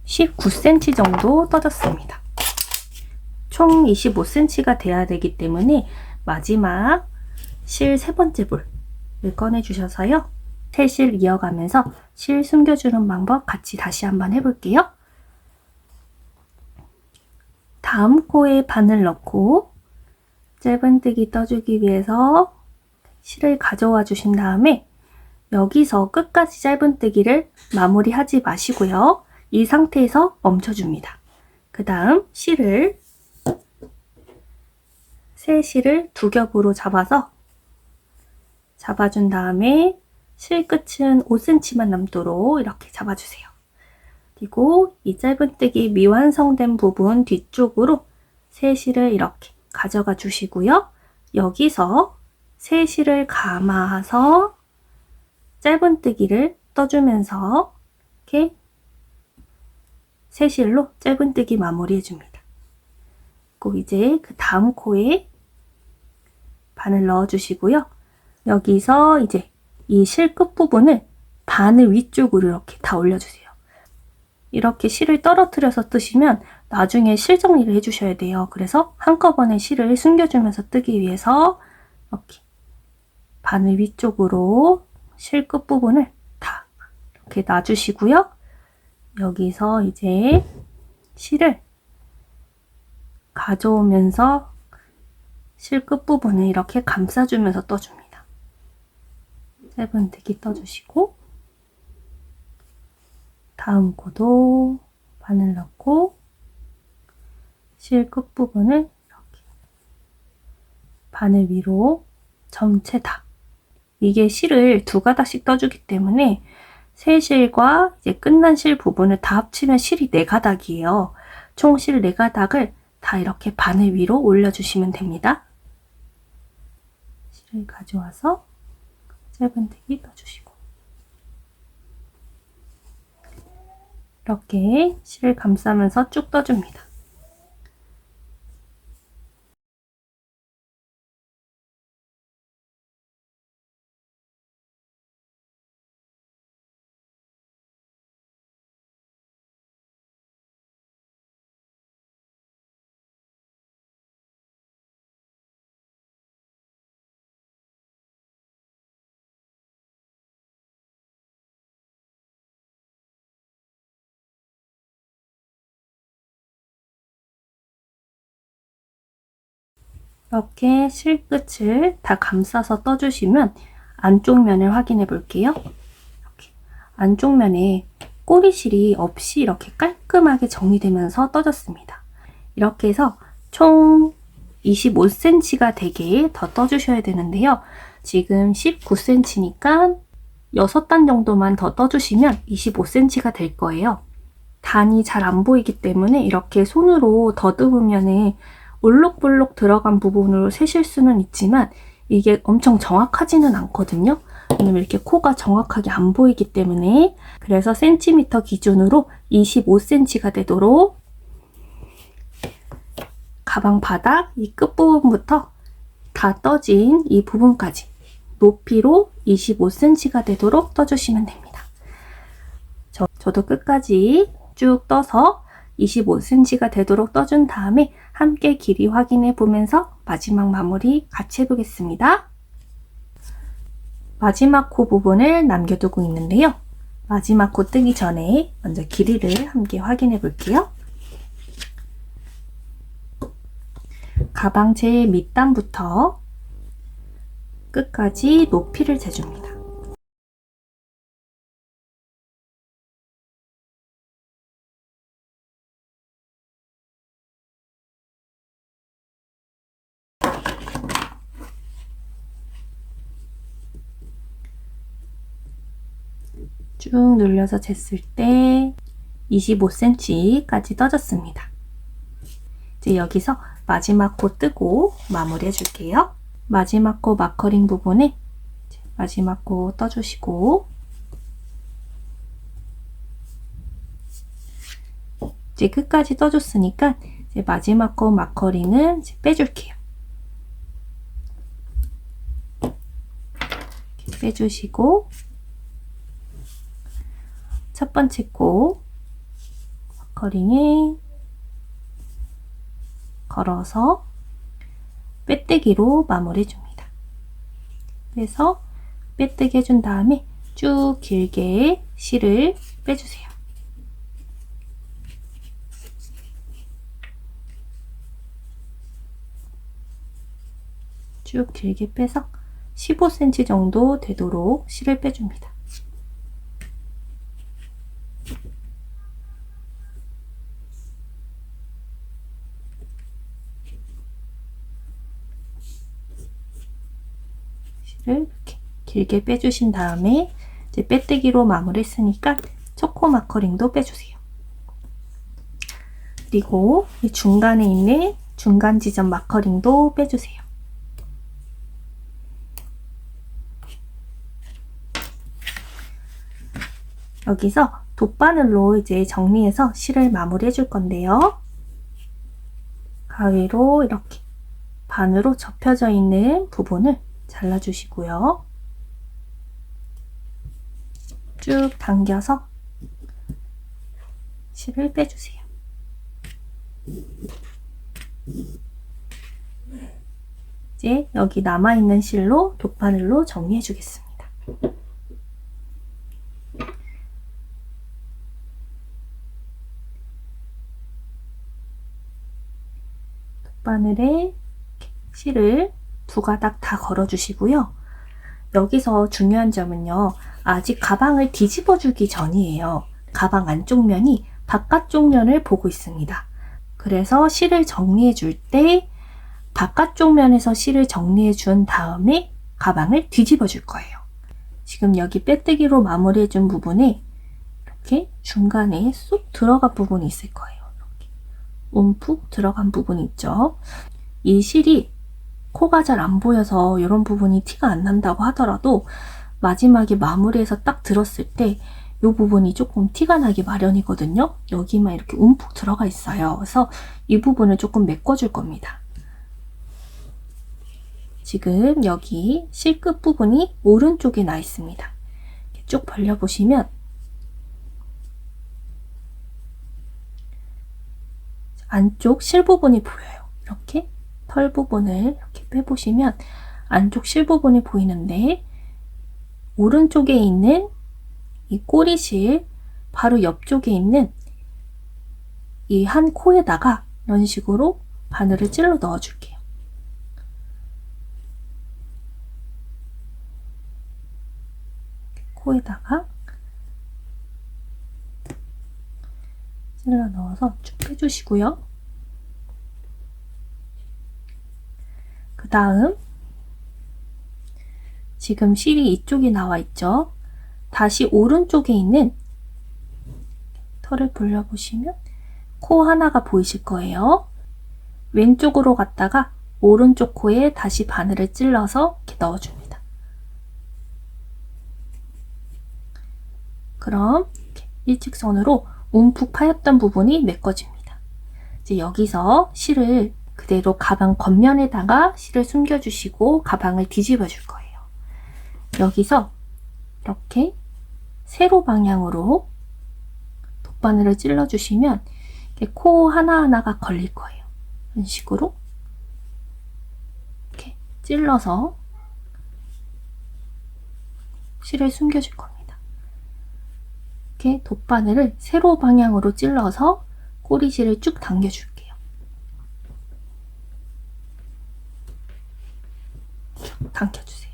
19cm 정도 떠졌습니다. 총 25cm가 돼야 되기 때문에 마지막 실 세 번째 볼을 꺼내 주셔서요. 세 실 이어가면서 실 숨겨주는 방법 같이 다시 한번 해볼게요. 다음 코에 바늘 넣고 짧은뜨기 떠주기 위해서 실을 가져와 주신 다음에 여기서 끝까지 짧은뜨기를 마무리하지 마시고요. 이 상태에서 멈춰줍니다. 그 다음 실을 세 실을 두 겹으로 잡아준 다음에 실 끝은 5cm만 남도록 이렇게 잡아주세요. 그리고 이 짧은뜨기 미완성된 부분 뒤쪽으로 세 실을 이렇게 가져가 주시고요. 여기서 세 실을 감아서 짧은뜨기를 떠주면서 이렇게 세 실로 짧은뜨기 마무리 해줍니다. 그리고 이제 그 다음 코에 바늘 넣어주시고요. 여기서 이제 이 실 끝부분을 바늘 위쪽으로 이렇게 다 올려주세요. 이렇게 실을 떨어뜨려서 뜨시면 나중에 실 정리를 해주셔야 돼요. 그래서 한꺼번에 실을 숨겨주면서 뜨기 위해서 이렇게 바늘 위쪽으로 실 끝부분을 다 이렇게 놔주시고요. 여기서 이제 실을 가져오면서 실 끝부분을 이렇게 감싸주면서 떠줍니다. 짧은뜨기 떠주시고 다음 코도 바늘 넣고 실 끝부분을 이렇게 바늘 위로 전체 다 이게 실을 두 가닥씩 떠주기 때문에 세 실과 이제 끝난 실 부분을 다 합치면 실이 4가닥이에요. 총 실 4가닥을 다 이렇게 바늘 위로 올려주시면 됩니다. 실을 가져와서 짧은뜨기 떠주시고 이렇게 실을 감싸면서 쭉 떠줍니다. 이렇게 실 끝을 다 감싸서 떠주시면 안쪽 면을 확인해 볼게요. 이렇게 안쪽 면에 꼬리실이 없이 이렇게 깔끔하게 정리되면서 떠졌습니다. 이렇게 해서 총 25cm가 되게 더 떠주셔야 되는데요. 지금 19cm니까 6단 정도만 더 떠주시면 25cm가 될 거예요. 단이 잘 안 보이기 때문에 이렇게 손으로 더듬으면 올록볼록 들어간 부분으로 세실 수는 있지만 이게 엄청 정확하지는 않거든요. 왜냐면 이렇게 코가 정확하게 안 보이기 때문에 그래서 센티미터 기준으로 25cm가 되도록 가방 바닥 이 끝부분부터 다 떠진 이 부분까지 높이로 25cm가 되도록 떠주시면 됩니다. 저도 끝까지 쭉 떠서 25cm가 되도록 떠준 다음에 함께 길이 확인해 보면서 마지막 마무리 같이 해보겠습니다. 마지막 코 부분을 남겨두고 있는데요. 마지막 코 뜨기 전에 먼저 길이를 함께 확인해 볼게요. 가방 제일 밑단부터 끝까지 높이를 재줍니다. 쭉 눌려서 쟀을 때 25cm까지 떠졌습니다. 이제 여기서 마지막 코 뜨고 마무리 해줄게요. 마지막 코 마커링 부분에 마지막 코 떠주시고 이제 끝까지 떠줬으니까 이제 마지막 코 마커링은 이제 빼줄게요. 이렇게 빼주시고 첫 번째 코 마커링에 걸어서 빼뜨기로 마무리 해줍니다. 그래서 빼뜨기 해준 다음에 쭉 길게 실을 빼주세요. 쭉 길게 빼서 15cm 정도 되도록 실을 빼줍니다. 실을 이렇게 길게 빼주신 다음에 이제 빼뜨기로 마무리했으니까 초코 마커링도 빼주세요. 그리고 이 중간에 있는 중간 지점 마커링도 빼주세요. 여기서 돗바늘로 이제 정리해서 실을 마무리 해줄 건데요. 가위로 이렇게 반으로 접혀져 있는 부분을 잘라주시고요. 쭉 당겨서 실을 빼주세요. 이제 여기 남아있는 실로 돗바늘로 정리해 주겠습니다. 돗바늘에 실을 두 가닥 다 걸어주시고요. 여기서 중요한 점은요. 아직 가방을 뒤집어 주기 전이에요. 가방 안쪽 면이 바깥쪽 면을 보고 있습니다. 그래서 실을 정리해 줄 때 바깥쪽 면에서 실을 정리해 준 다음에 가방을 뒤집어 줄 거예요. 지금 여기 빼뜨기로 마무리해 준 부분에 이렇게 중간에 쏙 들어간 부분이 있을 거예요. 이렇게 움푹 들어간 부분이 있죠. 이 실이 코가 잘 안 보여서 이런 부분이 티가 안 난다고 하더라도 마지막에 마무리해서 딱 들었을 때 이 부분이 조금 티가 나기 마련이거든요. 여기만 이렇게 움푹 들어가 있어요. 그래서 이 부분을 조금 메꿔줄 겁니다. 지금 여기 실 끝 부분이 오른쪽에 나 있습니다. 이렇게 쭉 벌려보시면 안쪽 실 부분이 보여요. 이렇게 털 부분을 이렇게 빼보시면 안쪽 실 부분이 보이는데 오른쪽에 있는 이 꼬리실 바로 옆쪽에 있는 이 한 코에다가 이런 식으로 바늘을 찔러 넣어줄게요. 코에다가 찔러 넣어서 쭉 빼주시고요. 그 다음 지금 실이 이쪽에 나와 있죠. 다시 오른쪽에 있는 털을 돌려보시면 코 하나가 보이실 거예요. 왼쪽으로 갔다가 오른쪽 코에 다시 바늘을 찔러서 이렇게 넣어줍니다. 그럼 이렇게 일직선으로 움푹 파였던 부분이 메꿔집니다. 이제 여기서 실을 그대로 가방 겉면에다가 실을 숨겨주시고 가방을 뒤집어 줄 거예요. 여기서 이렇게 세로 방향으로 돗바늘을 찔러주시면 코 하나하나가 걸릴 거예요. 이런 식으로 이렇게 찔러서 실을 숨겨줄 겁니다. 이렇게 돗바늘을 세로 방향으로 찔러서 꼬리실을 쭉 당겨줄게요. 쭉 당겨주세요.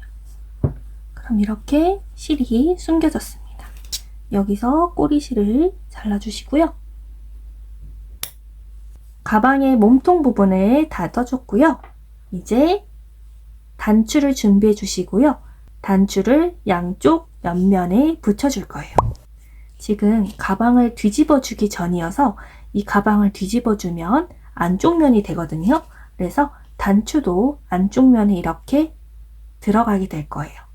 그럼 이렇게 실이 숨겨졌습니다. 여기서 꼬리실을 잘라주시고요. 가방의 몸통 부분을 다 떠줬고요. 이제 단추를 준비해 주시고요. 단추를 양쪽 옆면에 붙여줄 거예요. 지금 가방을 뒤집어 주기 전이어서 이 가방을 뒤집어 주면 안쪽 면이 되거든요. 그래서 단추도 안쪽 면에 이렇게 들어가게 될 거예요.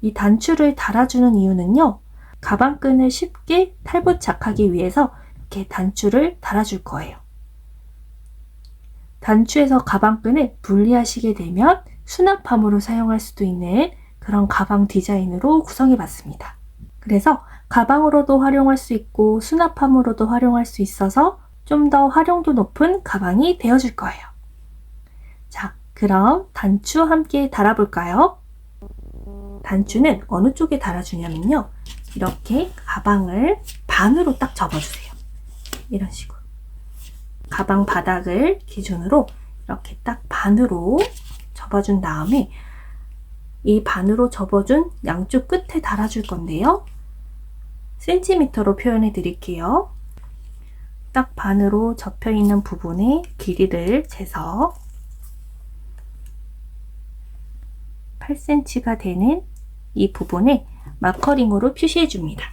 이 단추를 달아주는 이유는요. 가방끈을 쉽게 탈부착하기 위해서 이렇게 단추를 달아줄 거예요. 단추에서 가방끈을 분리하시게 되면 수납함으로 사용할 수도 있는 그런 가방 디자인으로 구성해 봤습니다. 그래서 가방으로도 활용할 수 있고 수납함으로도 활용할 수 있어서 좀 더 활용도 높은 가방이 되어줄 거예요. 자, 그럼 단추 함께 달아볼까요? 단추는 어느 쪽에 달아주냐면요. 이렇게 가방을 반으로 딱 접어주세요. 이런 식으로. 가방 바닥을 기준으로 이렇게 딱 반으로 접어준 다음에 이 반으로 접어준 양쪽 끝에 달아줄 건데요. 센티미터로 표현해 드릴게요. 딱 반으로 접혀 있는 부분의 길이를 재서 8cm가 되는 이 부분에 마커링으로 표시해 줍니다.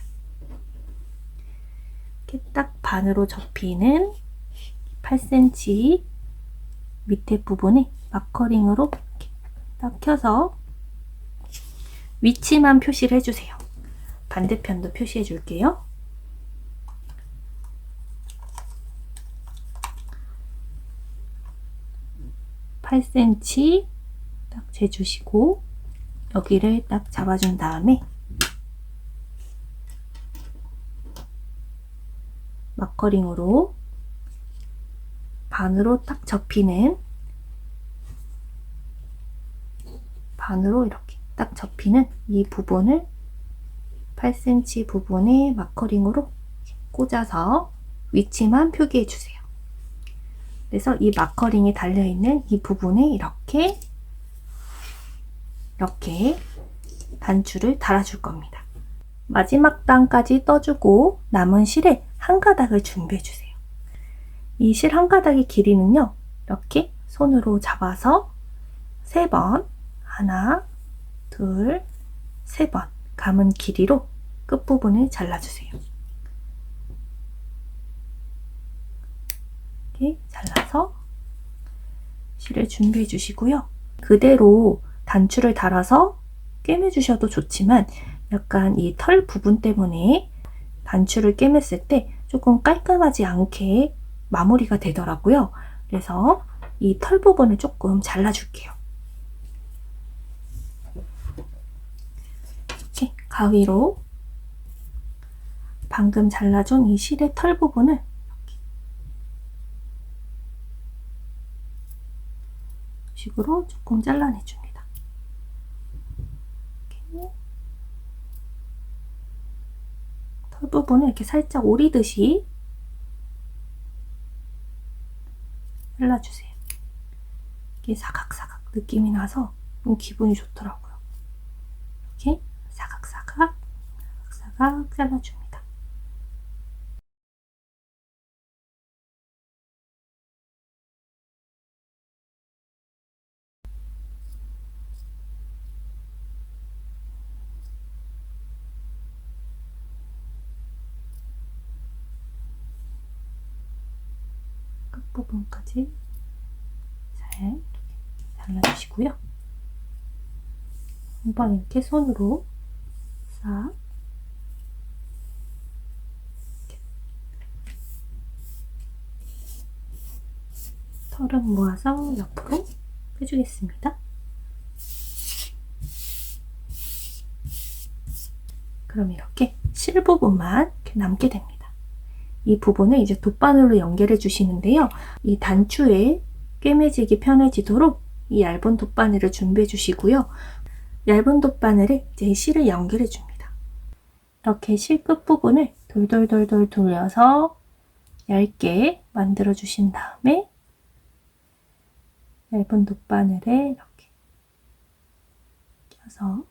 이렇게 딱 반으로 접히는 8cm 밑에 부분에 마커링으로 이렇게 딱 켜서 위치만 표시를 해주세요. 반대편도 표시해 줄게요. (8cm) 딱 재주시고 여기를 딱 잡아준 다음에 마커링으로 반으로 딱 접히는 반으로 이렇게 딱 접히는 이 부분을 8cm 부분에 마커링으로 꽂아서 위치만 표기해 주세요. 그래서 이 마커링이 달려있는 이 부분에 이렇게 단추를 달아줄 겁니다. 마지막 단까지 떠주고 남은 실에 한 가닥을 준비해 주세요. 이 실 한 가닥의 길이는요. 이렇게 손으로 잡아서 3번 하나, 둘, 3번 감은 길이로 끝부분을 잘라주세요. 이렇게 잘라서 실을 준비해 주시고요. 그대로 단추를 달아서 꿰매 주셔도 좋지만 약간 이 털 부분 때문에 단추를 꿰맸을 때 조금 깔끔하지 않게 마무리가 되더라고요. 그래서 이 털 부분을 조금 잘라줄게요. 이렇게 가위로 방금 잘라준 이 실의 털 부분을 이렇게 식으로 조금 잘라내줍니다. 이렇게 털 부분을 이렇게 살짝 오리듯이 잘라주세요. 이게 사각사각 느낌이 나서 좀 기분이 좋더라고요. 이렇게 사각사각 잘라줍니다. 끝부분까지 잘 잘라주시고요. 한번 이렇게 손으로 싹 털은 모아서 옆으로 빼주겠습니다. 그럼 이렇게 실 부분만 이렇게 남게 됩니다. 이 부분을 이제 돗바늘로 연결해 주시는데요. 이 단추에 꿰매지기 편해지도록 이 얇은 돗바늘을 준비해 주시고요. 얇은 돗바늘에 이제 실을 연결해 줍니다. 이렇게 실 끝부분을 돌돌돌돌 돌려서 얇게 만들어 주신 다음에 얇은 돗바늘에 이렇게 껴서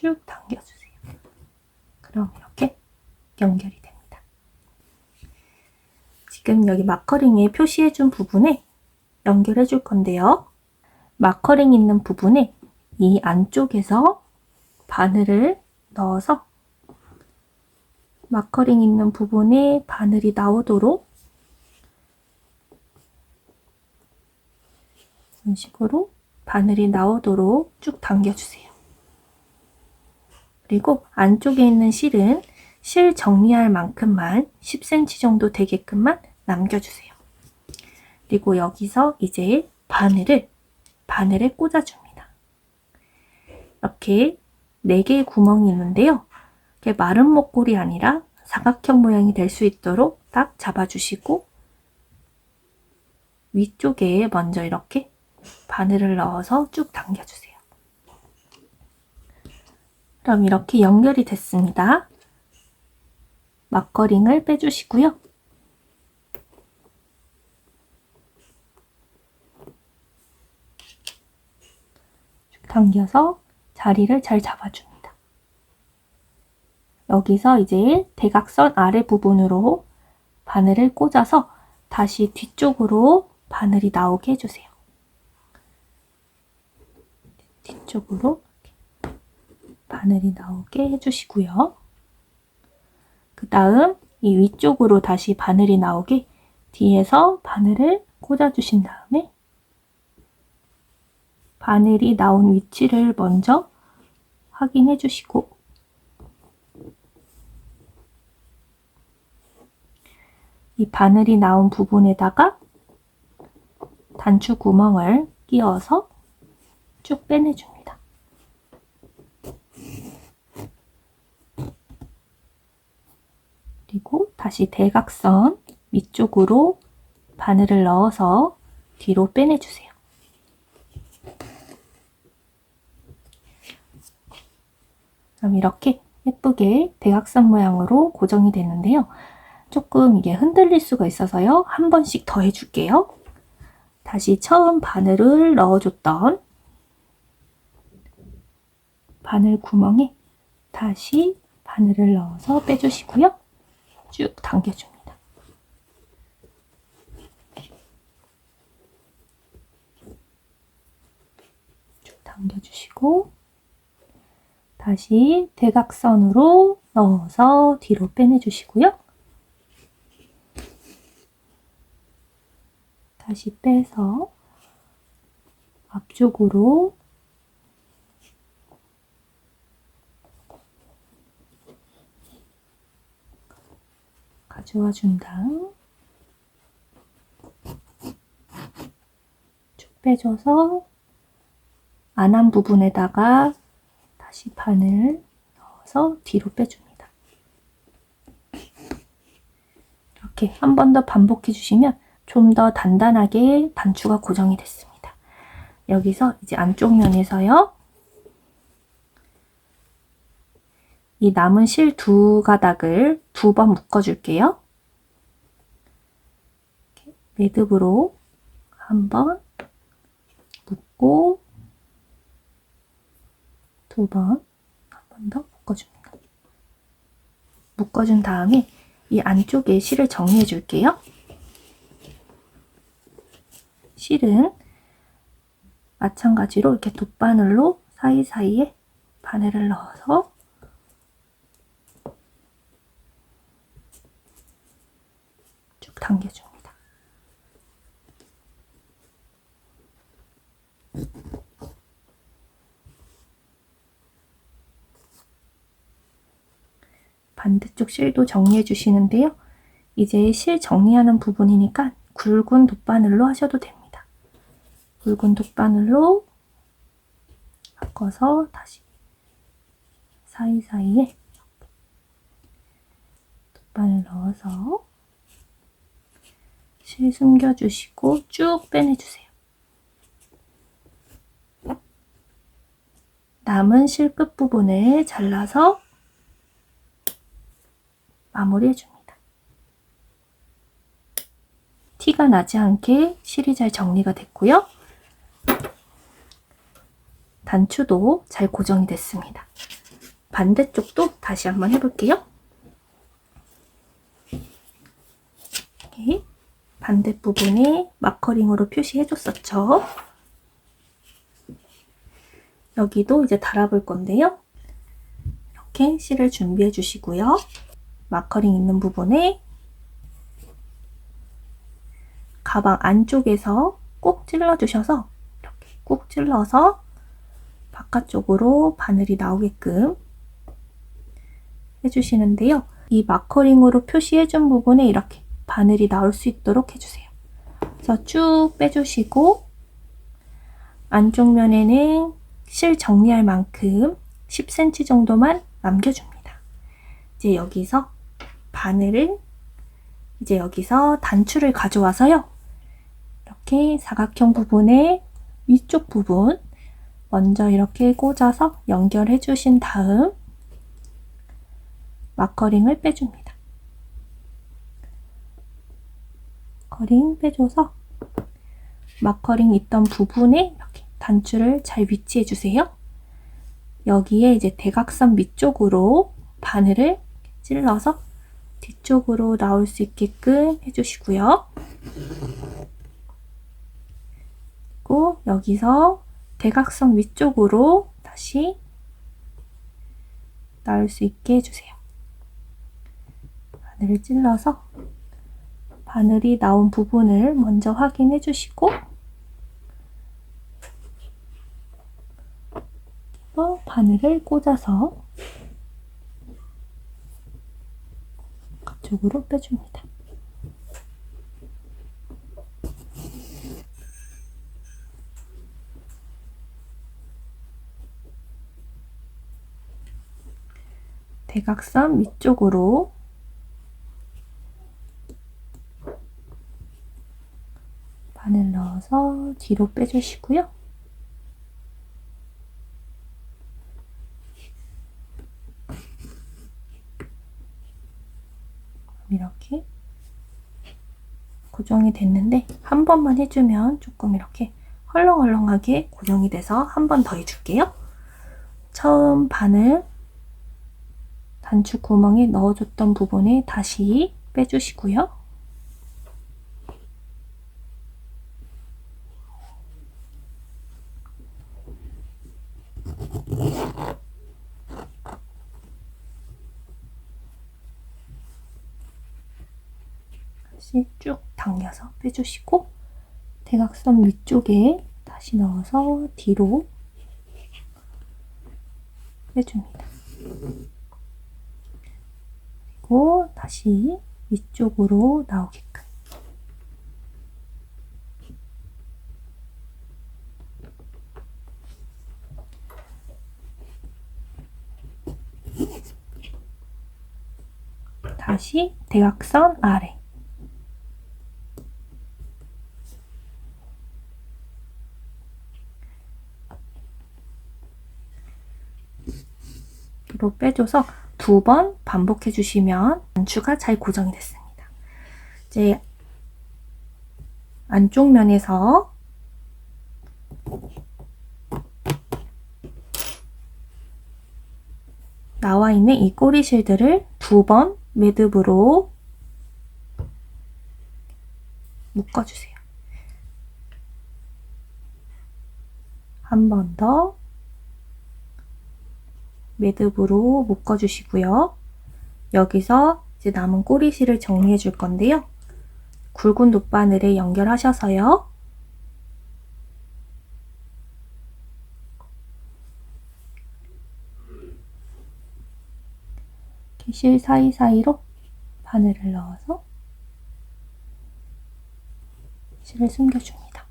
쭉 당겨주세요. 그럼 이렇게 연결이 됩니다. 지금 여기 마커링에 표시해준 부분에 연결해 줄 건데요. 마커링 있는 부분에 이 안쪽에서 바늘을 넣어서 마커링 있는 부분에 바늘이 나오도록 이런 식으로 바늘이 나오도록 쭉 당겨주세요. 그리고 안쪽에 있는 실은 실 정리할 만큼만 10cm 정도 되게끔만 남겨주세요. 그리고 여기서 이제 바늘에 꽂아줍니다. 이렇게 4개의 구멍이 있는데요. 이렇게 마른 목골이 아니라 사각형 모양이 될 수 있도록 딱 잡아주시고 위쪽에 먼저 이렇게 바늘을 넣어서 쭉 당겨주세요. 그럼 이렇게 연결이 됐습니다. 마커링을 빼주시고요. 쭉 당겨서 자리를 잘 잡아줍니다. 여기서 이제 대각선 아래 부분으로 바늘을 꽂아서 다시 뒤쪽으로 바늘이 나오게 해주세요. 뒤쪽으로 바늘이 나오게 해주시고요. 그 다음 이 위쪽으로 다시 바늘이 나오게 뒤에서 바늘을 꽂아주신 다음에 바늘이 나온 위치를 먼저 확인해 주시고 이 바늘이 나온 부분에다가 단추 구멍을 끼워서 쭉 빼내줍니다. 그리고 다시 대각선 위쪽으로 바늘을 넣어서 뒤로 빼내주세요. 그럼 이렇게 예쁘게 대각선 모양으로 고정이 되는데요. 조금 이게 흔들릴 수가 있어서요. 한 번씩 더 해줄게요. 다시 처음 바늘을 넣어줬던 바늘 구멍에 다시 바늘을 넣어서 빼주시고요. 쭉 당겨줍니다. 쭉 당겨주시고 다시 대각선으로 넣어서 뒤로 빼내주시고요. 다시 빼서 앞쪽으로 가져와 준 다음 쭉 빼줘서 안한 부분에다가 다시 바늘 넣어서 뒤로 빼줍니다. 이렇게 한 번 더 반복해 주시면 좀 더 단단하게 단추가 고정이 됐습니다. 여기서 이제 안쪽 면에서요. 이 남은 실 2가닥을 2번 묶어줄게요. 이렇게 매듭으로 한번 묶고 2번 한 번 더 묶어줍니다. 묶어준 다음에 이 안쪽에 실을 정리해 줄게요. 실은 마찬가지로 이렇게 돗바늘로 사이사이에 바늘을 넣어서 쭉 당겨줍니다. 반대쪽 실도 정리해 주시는데요. 이제 실 정리하는 부분이니까 굵은 돗바늘로 하셔도 됩니다. 굵은 돗바늘로 바꿔서 다시 사이사이에 돗바늘 넣어서 실 숨겨주시고 쭉 빼내주세요. 남은 실 끝부분을 잘라서 마무리해줍니다. 티가 나지 않게 실이 잘 정리가 됐고요. 단추도 잘 고정이 됐습니다. 반대쪽도 다시 한번 해볼게요. 이렇게 반대 부분에 마커링으로 표시해줬었죠. 여기도 이제 달아볼 건데요. 이렇게 실을 준비해 주시고요. 마커링 있는 부분에 가방 안쪽에서 꼭 찔러주셔서 이렇게 꾹 찔러서 바깥쪽으로 바늘이 나오게끔 해주시는데요. 이 마커링으로 표시해준 부분에 이렇게 바늘이 나올 수 있도록 해주세요. 그래서 쭉 빼주시고 안쪽 면에는 실 정리할 만큼 10cm 정도만 남겨줍니다. 이제 여기서 바늘을 이제 여기서 단추를 가져와서요. 이렇게 사각형 부분에 위쪽 부분 먼저 이렇게 꽂아서 연결해 주신 다음 마커링을 빼줍니다. 마커링 빼줘서 마커링 있던 부분에 이렇게 단추를 잘 위치해 주세요. 여기에 이제 대각선 밑쪽으로 바늘을 찔러서 뒤쪽으로 나올 수 있게끔 해주시고요. 그리고 여기서 대각선 위쪽으로 다시 나올 수 있게 해주세요. 바늘을 찔러서 바늘이 나온 부분을 먼저 확인해 주시고 바늘을 꽂아서 바깥쪽으로 빼줍니다. 대각선 위쪽으로 바늘 넣어서 뒤로 빼주시고요. 이렇게 고정이 됐는데 한 번만 해주면 조금 이렇게 헐렁헐렁하게 고정이 돼서 한 번 더 해줄게요. 처음 바늘 단추 구멍에 넣어줬던 부분에 다시 빼주시고요. 다시 쭉 당겨서 빼주시고 대각선 위쪽에 다시 넣어서 뒤로 빼줍니다. 그리고 다시 위쪽으로 나오게끔 다시 대각선 아래 로 빼줘서 2번 반복해 주시면 단추가 잘 고정이 됐습니다. 이제 안쪽 면에서 나와 있는 이 꼬리실들을 2번 매듭으로 묶어주세요. 한 번 더 매듭으로 묶어주시고요. 여기서 이제 남은 꼬리실을 정리해 줄 건데요. 굵은 돗바늘에 연결하셔서요. 실 사이사이로 바늘을 넣어서 실을 숨겨줍니다.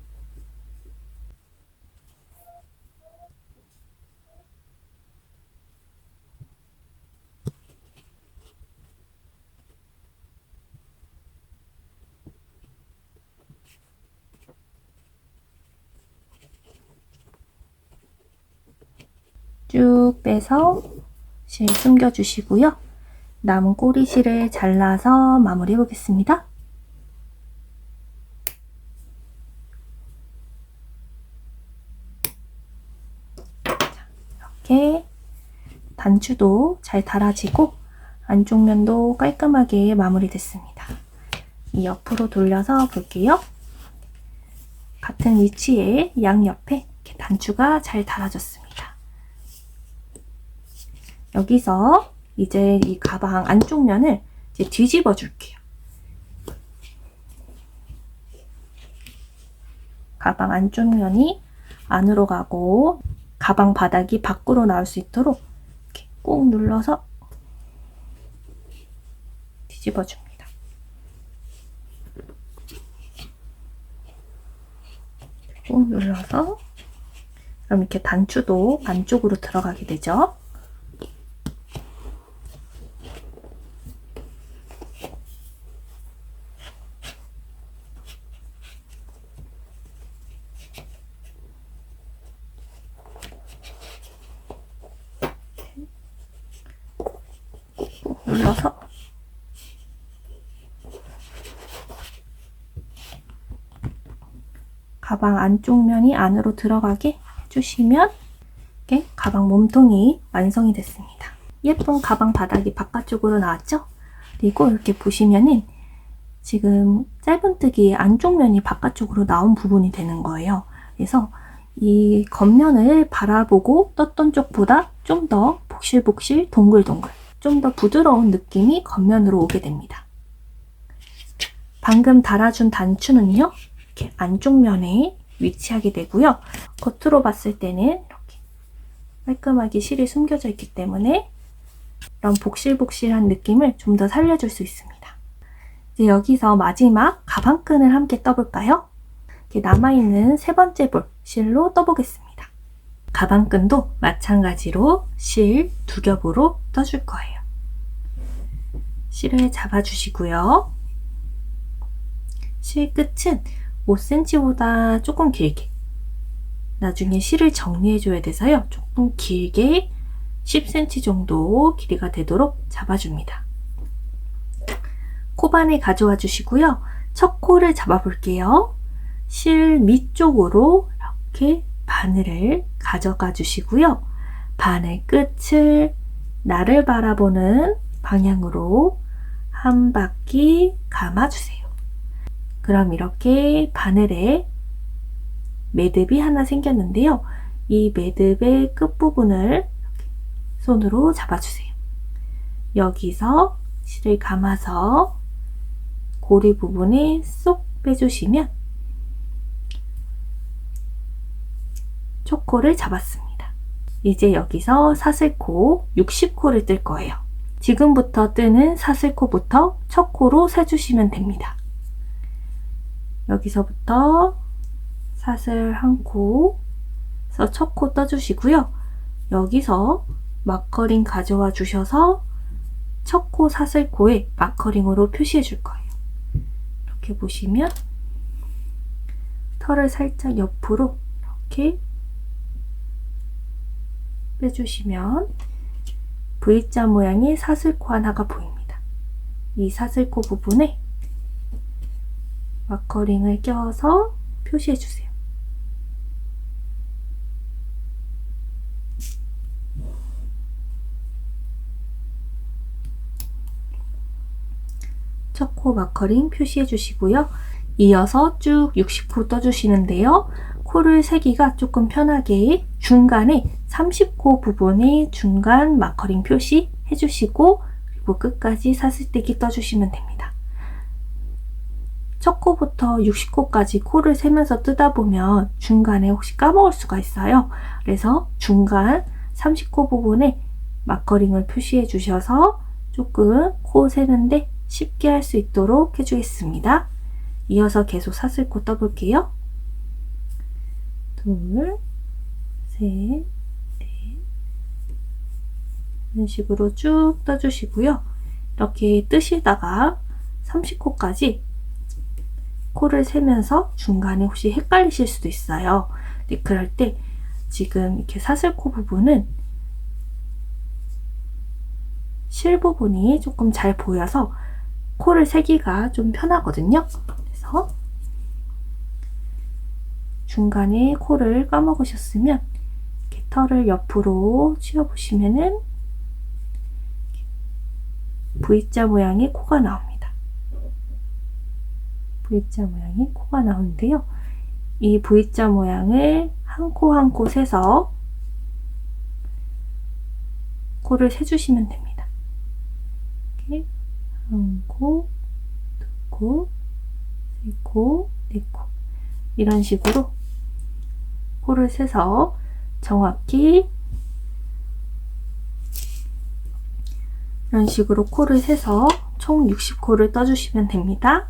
쭉 빼서 실 숨겨주시고요. 남은 꼬리실을 잘라서 마무리해 보겠습니다. 이렇게 단추도 잘 달아지고 안쪽 면도 깔끔하게 마무리됐습니다. 이 옆으로 돌려서 볼게요. 같은 위치에 양옆에 이렇게 단추가 잘 달아졌습니다. 여기서 이제 이 가방 안쪽 면을 이제 뒤집어 줄게요. 가방 안쪽 면이 안으로 가고 가방 바닥이 밖으로 나올 수 있도록 이렇게 꾹 눌러서 뒤집어 줍니다. 꾹 눌러서 그럼 이렇게 단추도 안쪽으로 들어가게 되죠. 꾹 눌러서 가방 안쪽 면이 안으로 들어가게 해주시면 이렇게 가방 몸통이 완성이 됐습니다. 예쁜 가방 바닥이 바깥쪽으로 나왔죠? 그리고 이렇게 보시면은 지금 짧은뜨기의 안쪽 면이 바깥쪽으로 나온 부분이 되는 거예요. 그래서 이 겉면을 바라보고 떴던 쪽보다 좀 더 복실복실 동글동글 좀 더 부드러운 느낌이 겉면으로 오게 됩니다. 방금 달아준 단추는요, 이렇게 안쪽 면에 위치하게 되고요. 겉으로 봤을 때는 이렇게 깔끔하게 실이 숨겨져 있기 때문에 이런 복실복실한 느낌을 좀 더 살려줄 수 있습니다. 이제 여기서 마지막 가방끈을 함께 떠볼까요? 이렇게 남아있는 세 번째 볼 실로 떠보겠습니다. 가방끈도 마찬가지로 실 두 겹으로 떠줄 거예요. 실을 잡아주시고요. 실 끝은 5cm보다 조금 길게, 나중에 실을 정리해줘야 돼서요. 조금 길게 10cm 정도 길이가 되도록 잡아줍니다. 코바늘 가져와 주시고요. 첫 코를 잡아볼게요. 실 밑쪽으로 이렇게 바늘을 가져가 주시고요. 바늘 끝을 나를 바라보는 방향으로 한 바퀴 감아주세요. 그럼 이렇게 바늘에 매듭이 하나 생겼는데요. 이 매듭의 끝부분을 손으로 잡아주세요. 여기서 실을 감아서 고리 부분에 쏙 빼주시면 초코를 잡았습니다. 이제 여기서 사슬코 60코를 뜰 거예요. 지금부터 뜨는 사슬코부터 첫 코로 세주시면 됩니다. 여기서부터 사슬 한 코에서 첫 코 떠주시고요. 여기서 마커링 가져와 주셔서 첫 코 사슬코에 마커링으로 표시해 줄 거예요. 이렇게 보시면 털을 살짝 옆으로 이렇게 빼주시면 V자 모양의 사슬코 하나가 보입니다. 이 사슬코 부분에 마커링을 껴서 표시해 주세요. 첫 코 마커링 표시해 주시고요. 이어서 쭉 60코 떠주시는데요. 코를 세기가 조금 편하게 중간에 30코 부분에 중간 마커링 표시 해주시고 그리고 끝까지 사슬뜨기 떠주시면 됩니다. 첫 코부터 60코까지 코를 세면서 뜨다 보면 중간에 혹시 까먹을 수가 있어요. 그래서 중간 30코 부분에 마커링을 표시해 주셔서 조금 코 세는데 쉽게 할 수 있도록 해주겠습니다. 이어서 계속 사슬코 떠볼게요. 둘, 셋, 넷 이런 식으로 쭉 떠주시고요. 이렇게 뜨시다가 30코까지 코를 세면서 중간에 혹시 헷갈리실 수도 있어요. 근데 그럴 때 지금 이렇게 사슬코 부분은 실 부분이 조금 잘 보여서 코를 세기가 좀 편하거든요. 그래서 중간에 코를 까먹으셨으면 이렇게 털을 옆으로 치워보시면은 V자 모양의 코가 나옵니다. V자 모양의 코가 나오는데요. 이 V자 모양을 한 코 한 코 세서 코를 세주시면 됩니다. 이렇게 한 코, 두 코, 세 코, 네 코 이런 식으로 코를 세서 정확히 이런 식으로 코를 세서 총 60코를 떠주시면 됩니다.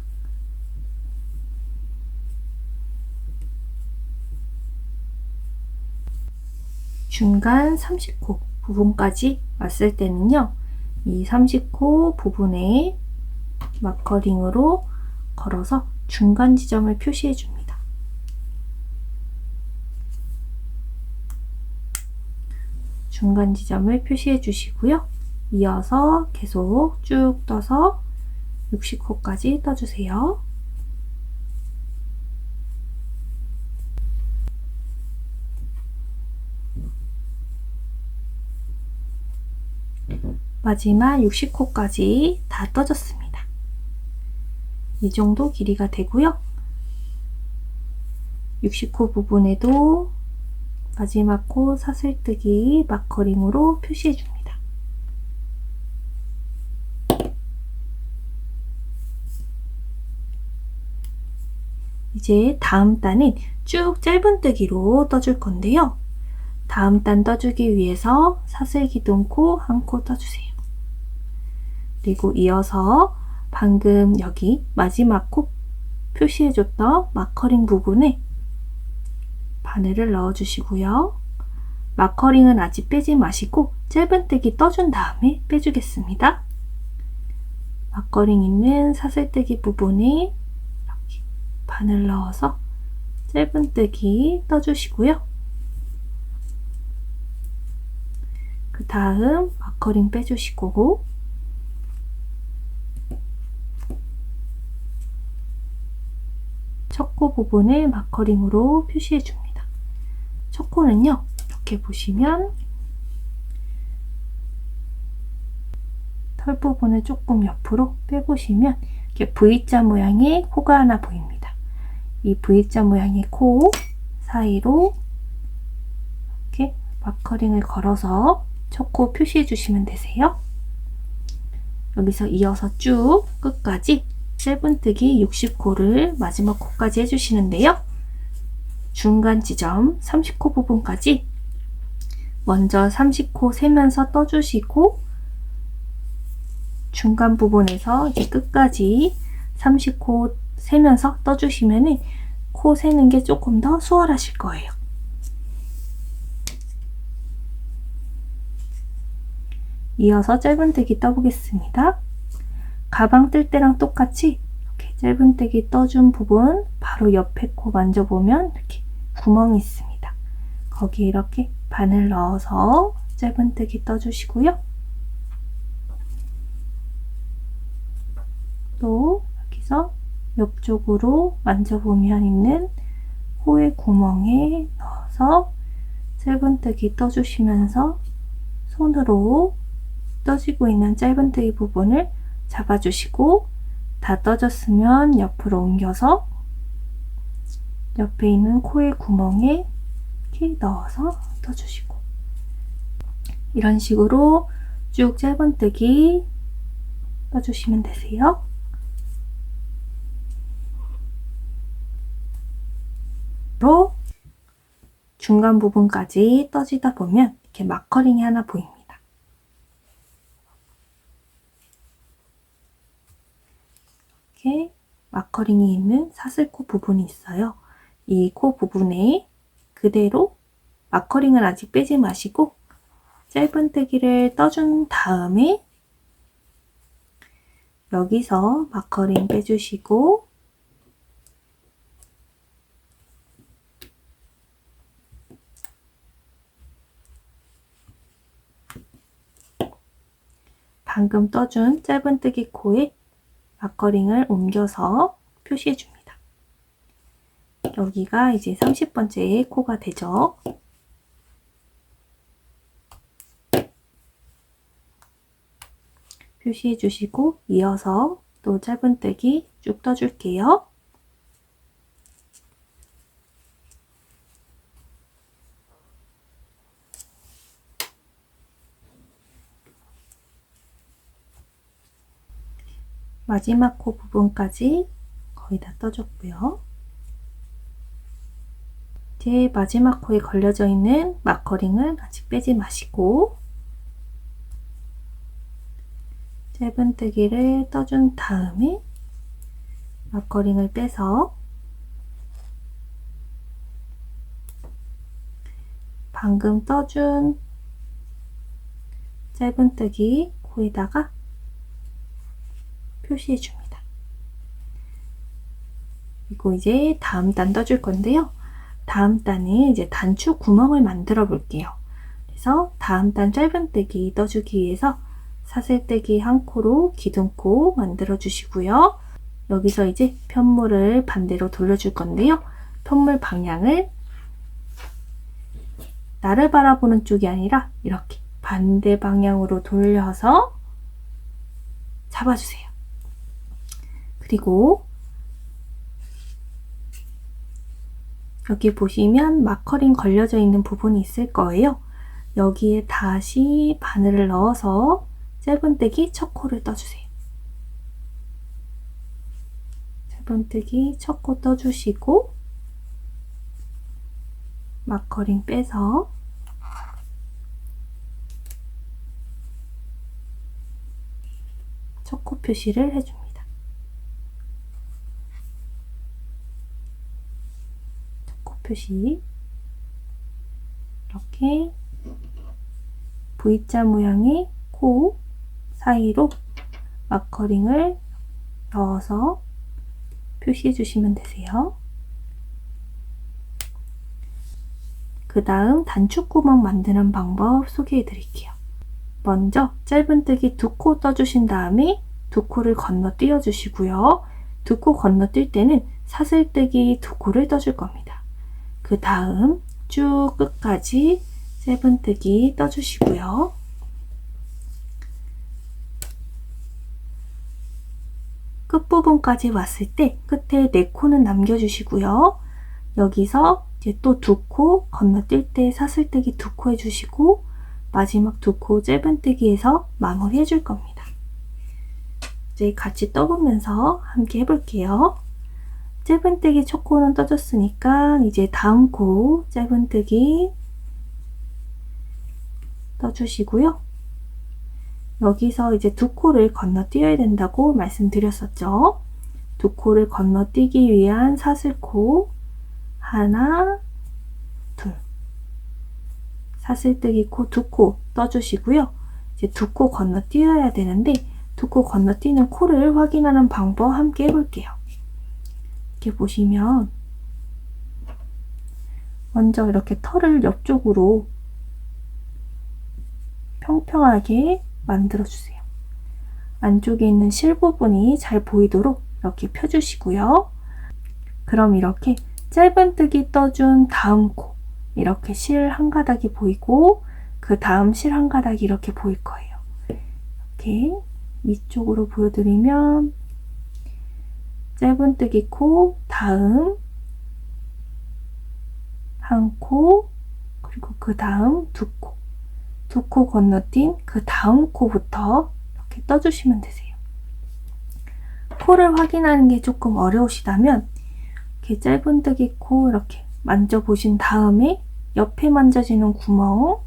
중간 30코 부분까지 왔을 때는요, 이 30코 부분에 마커링으로 걸어서 중간 지점을 표시해 줍니다. 중간 지점을 표시해 주시고요. 이어서 계속 쭉 떠서 60코까지 떠주세요. 마지막 60코까지 다 떠졌습니다. 이 정도 길이가 되고요. 60코 부분에도 마지막 코 사슬뜨기 마커링으로 표시해 줍니다. 이제 다음 단은 쭉 짧은뜨기로 떠줄 건데요. 다음 단 떠주기 위해서 사슬기둥코 한 코 떠주세요. 그리고 이어서 방금 여기 마지막 코 표시해줬던 마커링 부분에 바늘을 넣어주시고요. 마커링은 아직 빼지 마시고 짧은뜨기 떠준 다음에 빼주겠습니다. 마커링 있는 사슬뜨기 부분에 이렇게 바늘 넣어서 짧은뜨기 떠주시고요. 그 다음 마커링 빼주시고 첫 코 부분을 마커링으로 표시해 줍니다. 첫 코는요, 이렇게 보시면 털 부분을 조금 옆으로 빼보시면 이렇게 V자 모양의 코가 하나 보입니다. 이 V자 모양의 코 사이로 이렇게 마커링을 걸어서 첫 코 표시해 주시면 되세요. 여기서 이어서 쭉 끝까지 짧은뜨기 60코를 마지막 코까지 해주시는데요. 중간 지점 30코 부분까지 먼저 30코 세면서 떠주시고 중간 부분에서 이제 끝까지 30코 세면서 떠주시면 코 세는 게 조금 더 수월하실 거예요. 이어서 짧은뜨기 떠보겠습니다. 가방 뜰 때랑 똑같이 이렇게 짧은뜨기 떠준 부분 바로 옆에 코 만져보면 이렇게 구멍이 있습니다. 거기에 이렇게 바늘 넣어서 짧은뜨기 떠주시고요. 또 여기서 옆쪽으로 만져보면 있는 코의 구멍에 넣어서 짧은뜨기 떠주시면서 손으로 떠지고 있는 짧은뜨기 부분을 잡아주시고 다 떠졌으면 옆으로 옮겨서 옆에 있는 코의 구멍에 이렇게 넣어서 떠주시고 이런 식으로 쭉 짧은뜨기 떠주시면 되세요. 중간 부분까지 떠지다 보면 이렇게 마커링이 하나 보입니다. 이렇게 마커링이 있는 사슬코 부분이 있어요. 이 코 부분에 그대로 마커링을 아직 빼지 마시고 짧은뜨기를 떠준 다음에 여기서 마커링 빼주시고 방금 떠준 짧은뜨기 코에 마커링을 옮겨서 표시해 줍니다. 여기가 이제 30번째 코가 되죠. 표시해 주시고 이어서 또 짧은뜨기 쭉 떠줄게요. 마지막 코 부분까지 거의 다 떠줬고요. 이제 마지막 코에 걸려져 있는 마커링을 아직 빼지 마시고 짧은뜨기를 떠준 다음에 마커링을 빼서 방금 떠준 짧은뜨기 코에다가 표시해 줍니다. 그리고 이제 다음 단 떠줄 건데요. 다음 단은 이제 단추 구멍을 만들어 볼게요. 그래서 다음 단 짧은뜨기 떠주기 위해서 사슬뜨기 한 코로 기둥코 만들어 주시고요. 여기서 이제 편물을 반대로 돌려줄 건데요. 편물 방향을 나를 바라보는 쪽이 아니라 이렇게 반대 방향으로 돌려서 잡아주세요. 그리고 여기 보시면 마커링 걸려져 있는 부분이 있을 거예요. 여기에 다시 바늘을 넣어서 짧은뜨기 첫 코를 떠주세요. 짧은뜨기 첫 코 떠주시고 마커링 빼서 첫 코 표시를 해줍니다. 첫 코 표시 이렇게 V자 모양의 코 사이로 마커링을 넣어서 표시해 주시면 되세요. 그 다음 단추구멍 만드는 방법 소개해 드릴게요. 먼저 짧은뜨기 두 코 떠주신 다음에 두 코를 건너뛰어 주시고요. 두 코 건너뛸 때는 사슬뜨기 두 코를 떠줄 겁니다. 그 다음 쭉 끝까지 짧은뜨기 떠주시고요. 끝부분까지 왔을 때 끝에 4코는 남겨주시고요. 여기서 이제 또 두 코 건너뛸 때 사슬뜨기 두 코 해주시고 마지막 두 코 짧은뜨기해서 마무리 해줄 겁니다. 이제 같이 떠보면서 함께 해볼게요. 짧은뜨기 첫 코는 떠줬으니까 이제 다음 코 짧은뜨기 떠주시고요. 여기서 이제 두 코를 건너뛰어야 된다고 말씀드렸었죠. 두 코를 건너뛰기 위한 사슬코 하나, 둘, 사슬뜨기 코 두 코 떠주시고요. 이제 두 코 건너뛰어야 되는데 두 코 건너뛰는 코를 확인하는 방법 함께 해볼게요. 이렇게 보시면 먼저 이렇게 털을 옆쪽으로 평평하게 만들어주세요. 안쪽에 있는 실 부분이 잘 보이도록 이렇게 펴주시고요. 그럼 이렇게 짧은뜨기 떠준 다음 코 이렇게 실 한 가닥이 보이고 그 다음 실 한 가닥이 이렇게 보일 거예요. 이렇게 위쪽으로 보여드리면 짧은뜨기 코 다음 한 코 그리고 그 다음 두 코 두 코 건너뛴 그 다음 코부터 이렇게 떠주시면 되세요. 코를 확인하는 게 조금 어려우시다면 이렇게 짧은뜨기 코 이렇게 만져보신 다음에 옆에 만져지는 구멍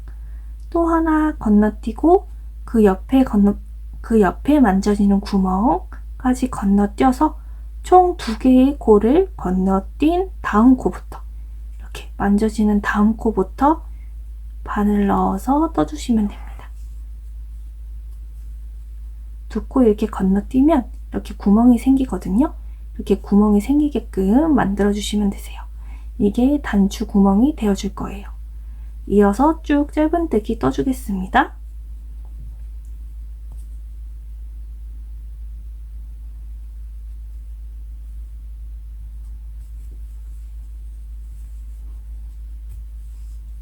또 하나 건너뛰고 그 옆에 만져지는 구멍까지 건너뛰어서 총 2개의 코를 건너뛴 다음 코부터 이렇게 만져지는 다음 코부터 바늘 넣어서 떠주시면 됩니다. 두 코 이렇게 건너뛰면 이렇게 구멍이 생기거든요. 이렇게 구멍이 생기게끔 만들어 주시면 되세요. 이게 단추 구멍이 되어줄 거예요. 이어서 쭉 짧은뜨기 떠주겠습니다.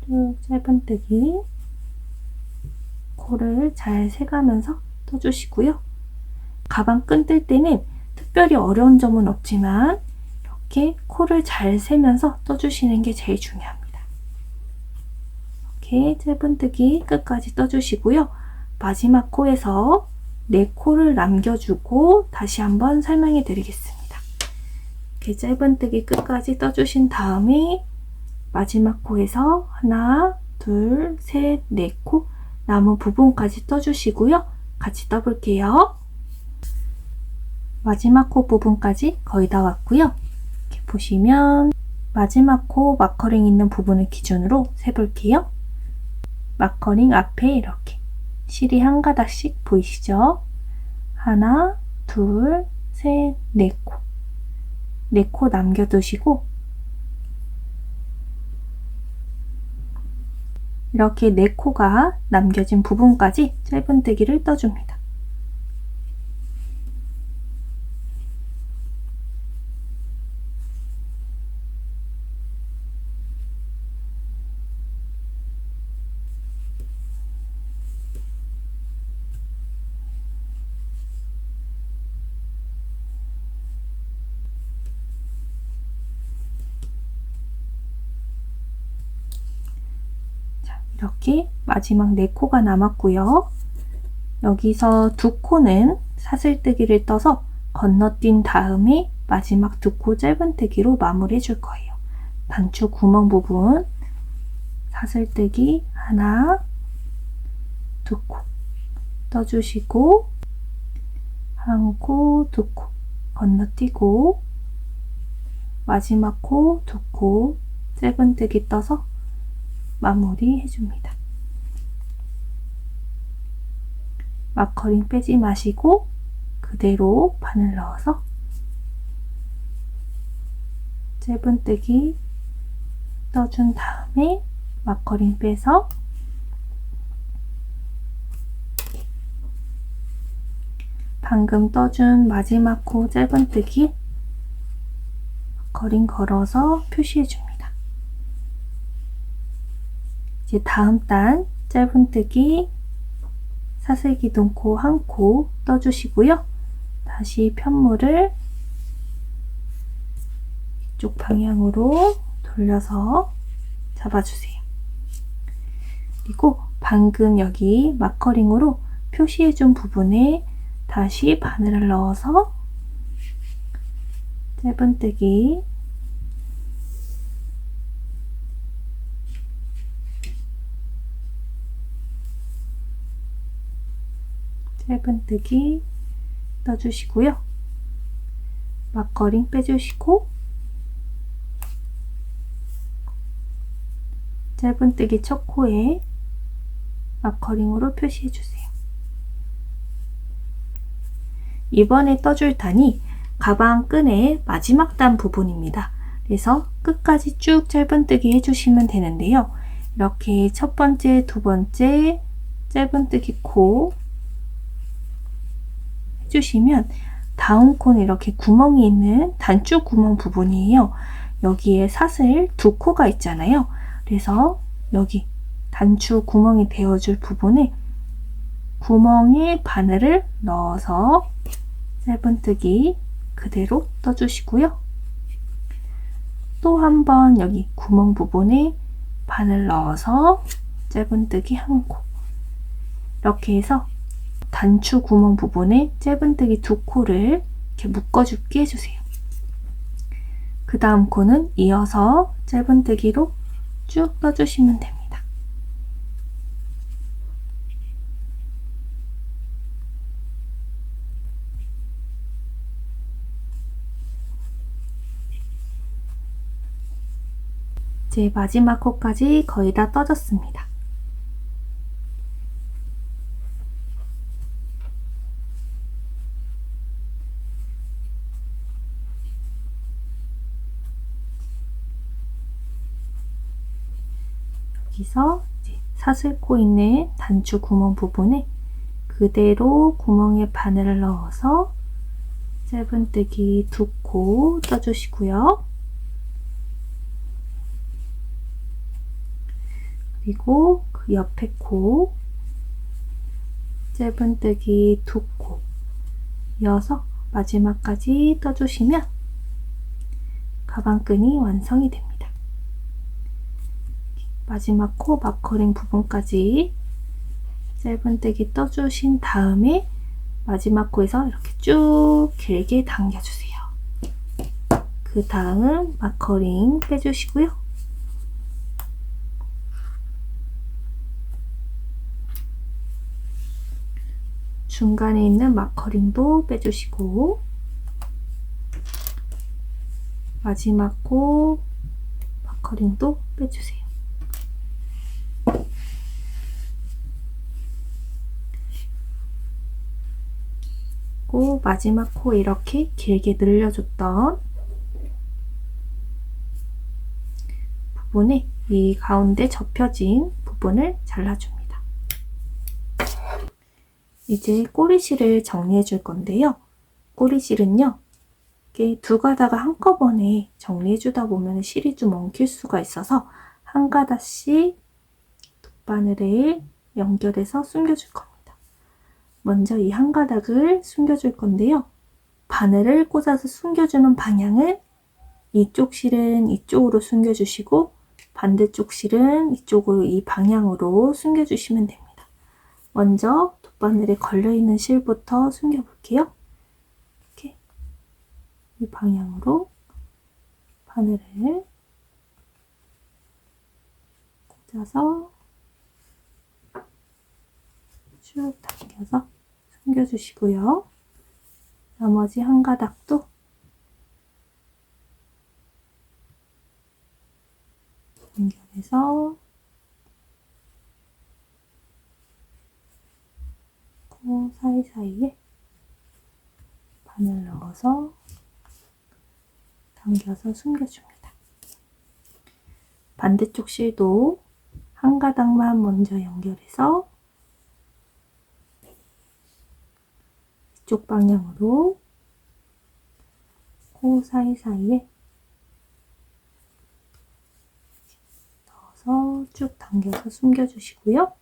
쭉 짧은뜨기 코를 잘 세가면서 떠주시고요. 가방 끈 뜰 때는 특별히 어려운 점은 없지만 이렇게 코를 잘 세면서 떠주시는 게 제일 중요합니다. 이렇게 짧은뜨기 끝까지 떠주시고요. 마지막 코에서 네 코를 남겨주고 다시 한번 설명해 드리겠습니다. 이렇게 짧은뜨기 끝까지 떠주신 다음에 마지막 코에서 하나, 둘, 셋, 네 코 남은 부분까지 떠주시고요. 같이 떠볼게요. 마지막 코 부분까지 거의 다 왔고요. 이렇게 보시면 마지막 코 마커링 있는 부분을 기준으로 세볼게요. 마커링 앞에 이렇게 실이 한 가닥씩 보이시죠? 하나, 둘, 셋, 네 코. 네 코 남겨두시고 이렇게 네 코가 남겨진 부분까지 짧은뜨기를 떠줍니다. 이렇게 마지막 네 코가 남았고요. 여기서 두 코는 사슬뜨기를 떠서 건너뛴 다음에 마지막 두 코 짧은뜨기로 마무리해 줄 거예요. 단추 구멍 부분 사슬뜨기 하나, 두 코 떠주시고 한 코, 두 코 건너뛰고 마지막 코, 두 코 짧은뜨기 떠서 마무리 해줍니다. 마커링 빼지 마시고 그대로 바늘 넣어서 짧은뜨기 떠준 다음에 마커링 빼서 방금 떠준 마지막 코 짧은뜨기 마커링 걸어서 표시해줍니다. 이제 다음 단 짧은뜨기 사슬기둥코 한 코 떠주시고요. 다시 편물을 이쪽 방향으로 돌려서 잡아주세요. 그리고 방금 여기 마커링으로 표시해준 부분에 다시 바늘을 넣어서 짧은뜨기 짧은뜨기 떠주시고요. 마커링 빼주시고 짧은뜨기 첫 코에 마커링으로 표시해주세요. 이번에 떠줄 단이 가방 끈의 마지막 단 부분입니다. 그래서 끝까지 쭉 짧은뜨기 해주시면 되는데요. 이렇게 첫 번째, 두 번째 짧은뜨기 코 해주시면 다음 코는 이렇게 구멍이 있는 단추 구멍 부분이에요. 여기에 사슬 두 코가 있잖아요. 그래서 여기 단추 구멍이 되어줄 부분에 구멍에 바늘을 넣어서 짧은뜨기 그대로 떠주시고요. 또 한 번 여기 구멍 부분에 바늘 넣어서 짧은뜨기 한 코 이렇게 해서 단추 구멍 부분에 짧은뜨기 두 코를 이렇게 묶어줍게 해주세요. 그 다음 코는 이어서 짧은뜨기로 쭉 떠주시면 됩니다. 이제 마지막 코까지 거의 다 떠졌습니다. 여기서 이제 사슬코 있는 단추 구멍 부분에 그대로 구멍에 바늘을 넣어서 짧은뜨기 두 코 떠주시고요. 그리고 그 옆에 코 짧은뜨기 두 코 이어서 마지막까지 떠주시면 가방끈이 완성이 됩니다. 마지막 코 마커링 부분까지 짧은뜨기 떠주신 다음에 마지막 코에서 이렇게 쭉 길게 당겨주세요. 그 다음 마커링 빼주시고요. 중간에 있는 마커링도 빼주시고 마지막 코 마커링도 빼주세요. 코 마지막 코 이렇게 길게 늘려줬던 부분에 이 가운데 접혀진 부분을 잘라줍니다. 이제 꼬리실을 정리해 줄 건데요. 꼬리실은요, 이렇게 두 가닥을 한꺼번에 정리해 주다 보면 실이 좀 엉킬 수가 있어서 한 가닥씩 돗바늘에 연결해서 숨겨줄 겁니다. 먼저 이 한 가닥을 숨겨줄 건데요. 바늘을 꽂아서 숨겨주는 방향은 이쪽 실은 이쪽으로 숨겨주시고 반대쪽 실은 이쪽으로 이 방향으로 숨겨주시면 됩니다. 먼저 돗바늘에 걸려있는 실부터 숨겨볼게요. 이렇게 이 방향으로 바늘을 꽂아서 쭉 당겨서 숨겨주시고요. 나머지 한 가닥도 연결해서 코 사이사이에 바늘 넣어서 당겨서 숨겨줍니다. 반대쪽 실도 한 가닥만 먼저 연결해서 이쪽 방향으로 코 사이사이에 넣어서 쭉 당겨서 숨겨주시고요.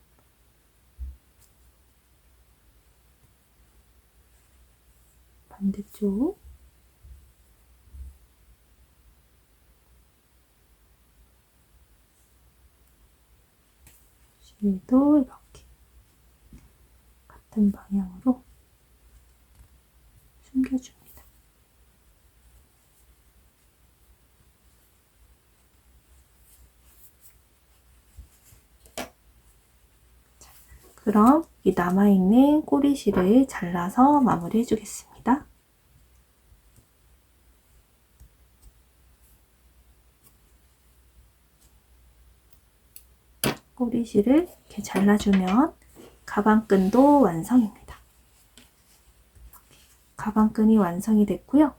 반대쪽 실도 이렇게 같은 방향으로 숨겨줍니다. 그럼 이 남아있는 꼬리실을 잘라서 마무리해 주겠습니다. 꼬리실을 이렇게 잘라주면 가방끈도 완성입니다. 가방끈이 완성이 됐고요.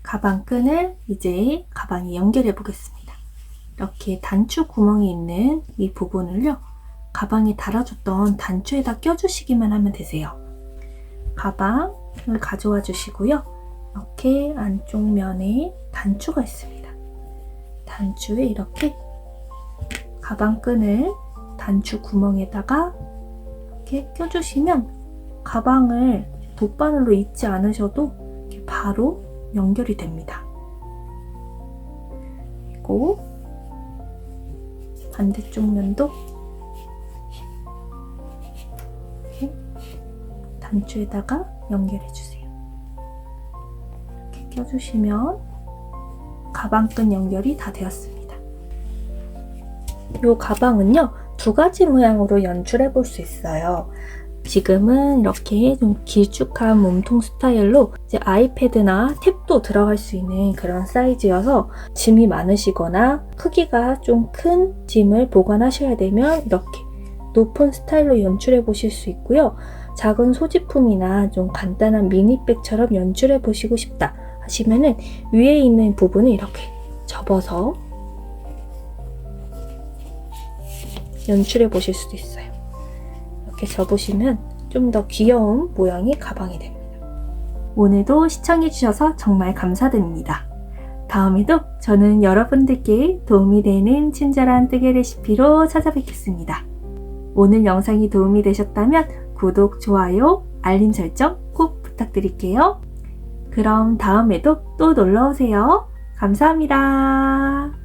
가방끈을 이제 가방에 연결해 보겠습니다. 이렇게 단추 구멍이 있는 이 부분을요, 가방에 달아줬던 단추에다 껴주시기만 하면 되세요. 가방을 가져와 주시고요. 이렇게 안쪽 면에 단추가 있습니다. 단추에 이렇게 가방끈을 단추 구멍에다가 이렇게 껴주시면 가방을 돗바늘로 잇지 않으셔도 이렇게 바로 연결이 됩니다. 그리고 반대쪽 면도 이렇게 단추에다가 연결해주세요. 이렇게 껴주시면 가방끈 연결이 다 되었습니다. 이 가방은요, 두 가지 모양으로 연출해 볼 수 있어요. 지금은 이렇게 좀 길쭉한 몸통 스타일로 이제 아이패드나 탭도 들어갈 수 있는 그런 사이즈여서 짐이 많으시거나 크기가 좀 큰 짐을 보관하셔야 되면 이렇게 높은 스타일로 연출해 보실 수 있고요. 작은 소지품이나 좀 간단한 미니백처럼 연출해 보시고 싶다 하시면은 위에 있는 부분을 이렇게 접어서 연출해 보실 수도 있어요. 이렇게 접으시면 좀 더 귀여운 모양의 가방이 됩니다. 오늘도 시청해 주셔서 정말 감사드립니다. 다음에도 저는 여러분들께 도움이 되는 친절한 뜨개 레시피로 찾아뵙겠습니다. 오늘 영상이 도움이 되셨다면 구독, 좋아요, 알림 설정 꼭 부탁드립니다. 부탁드릴게요. 그럼 다음에도 또 놀러오세요. 감사합니다.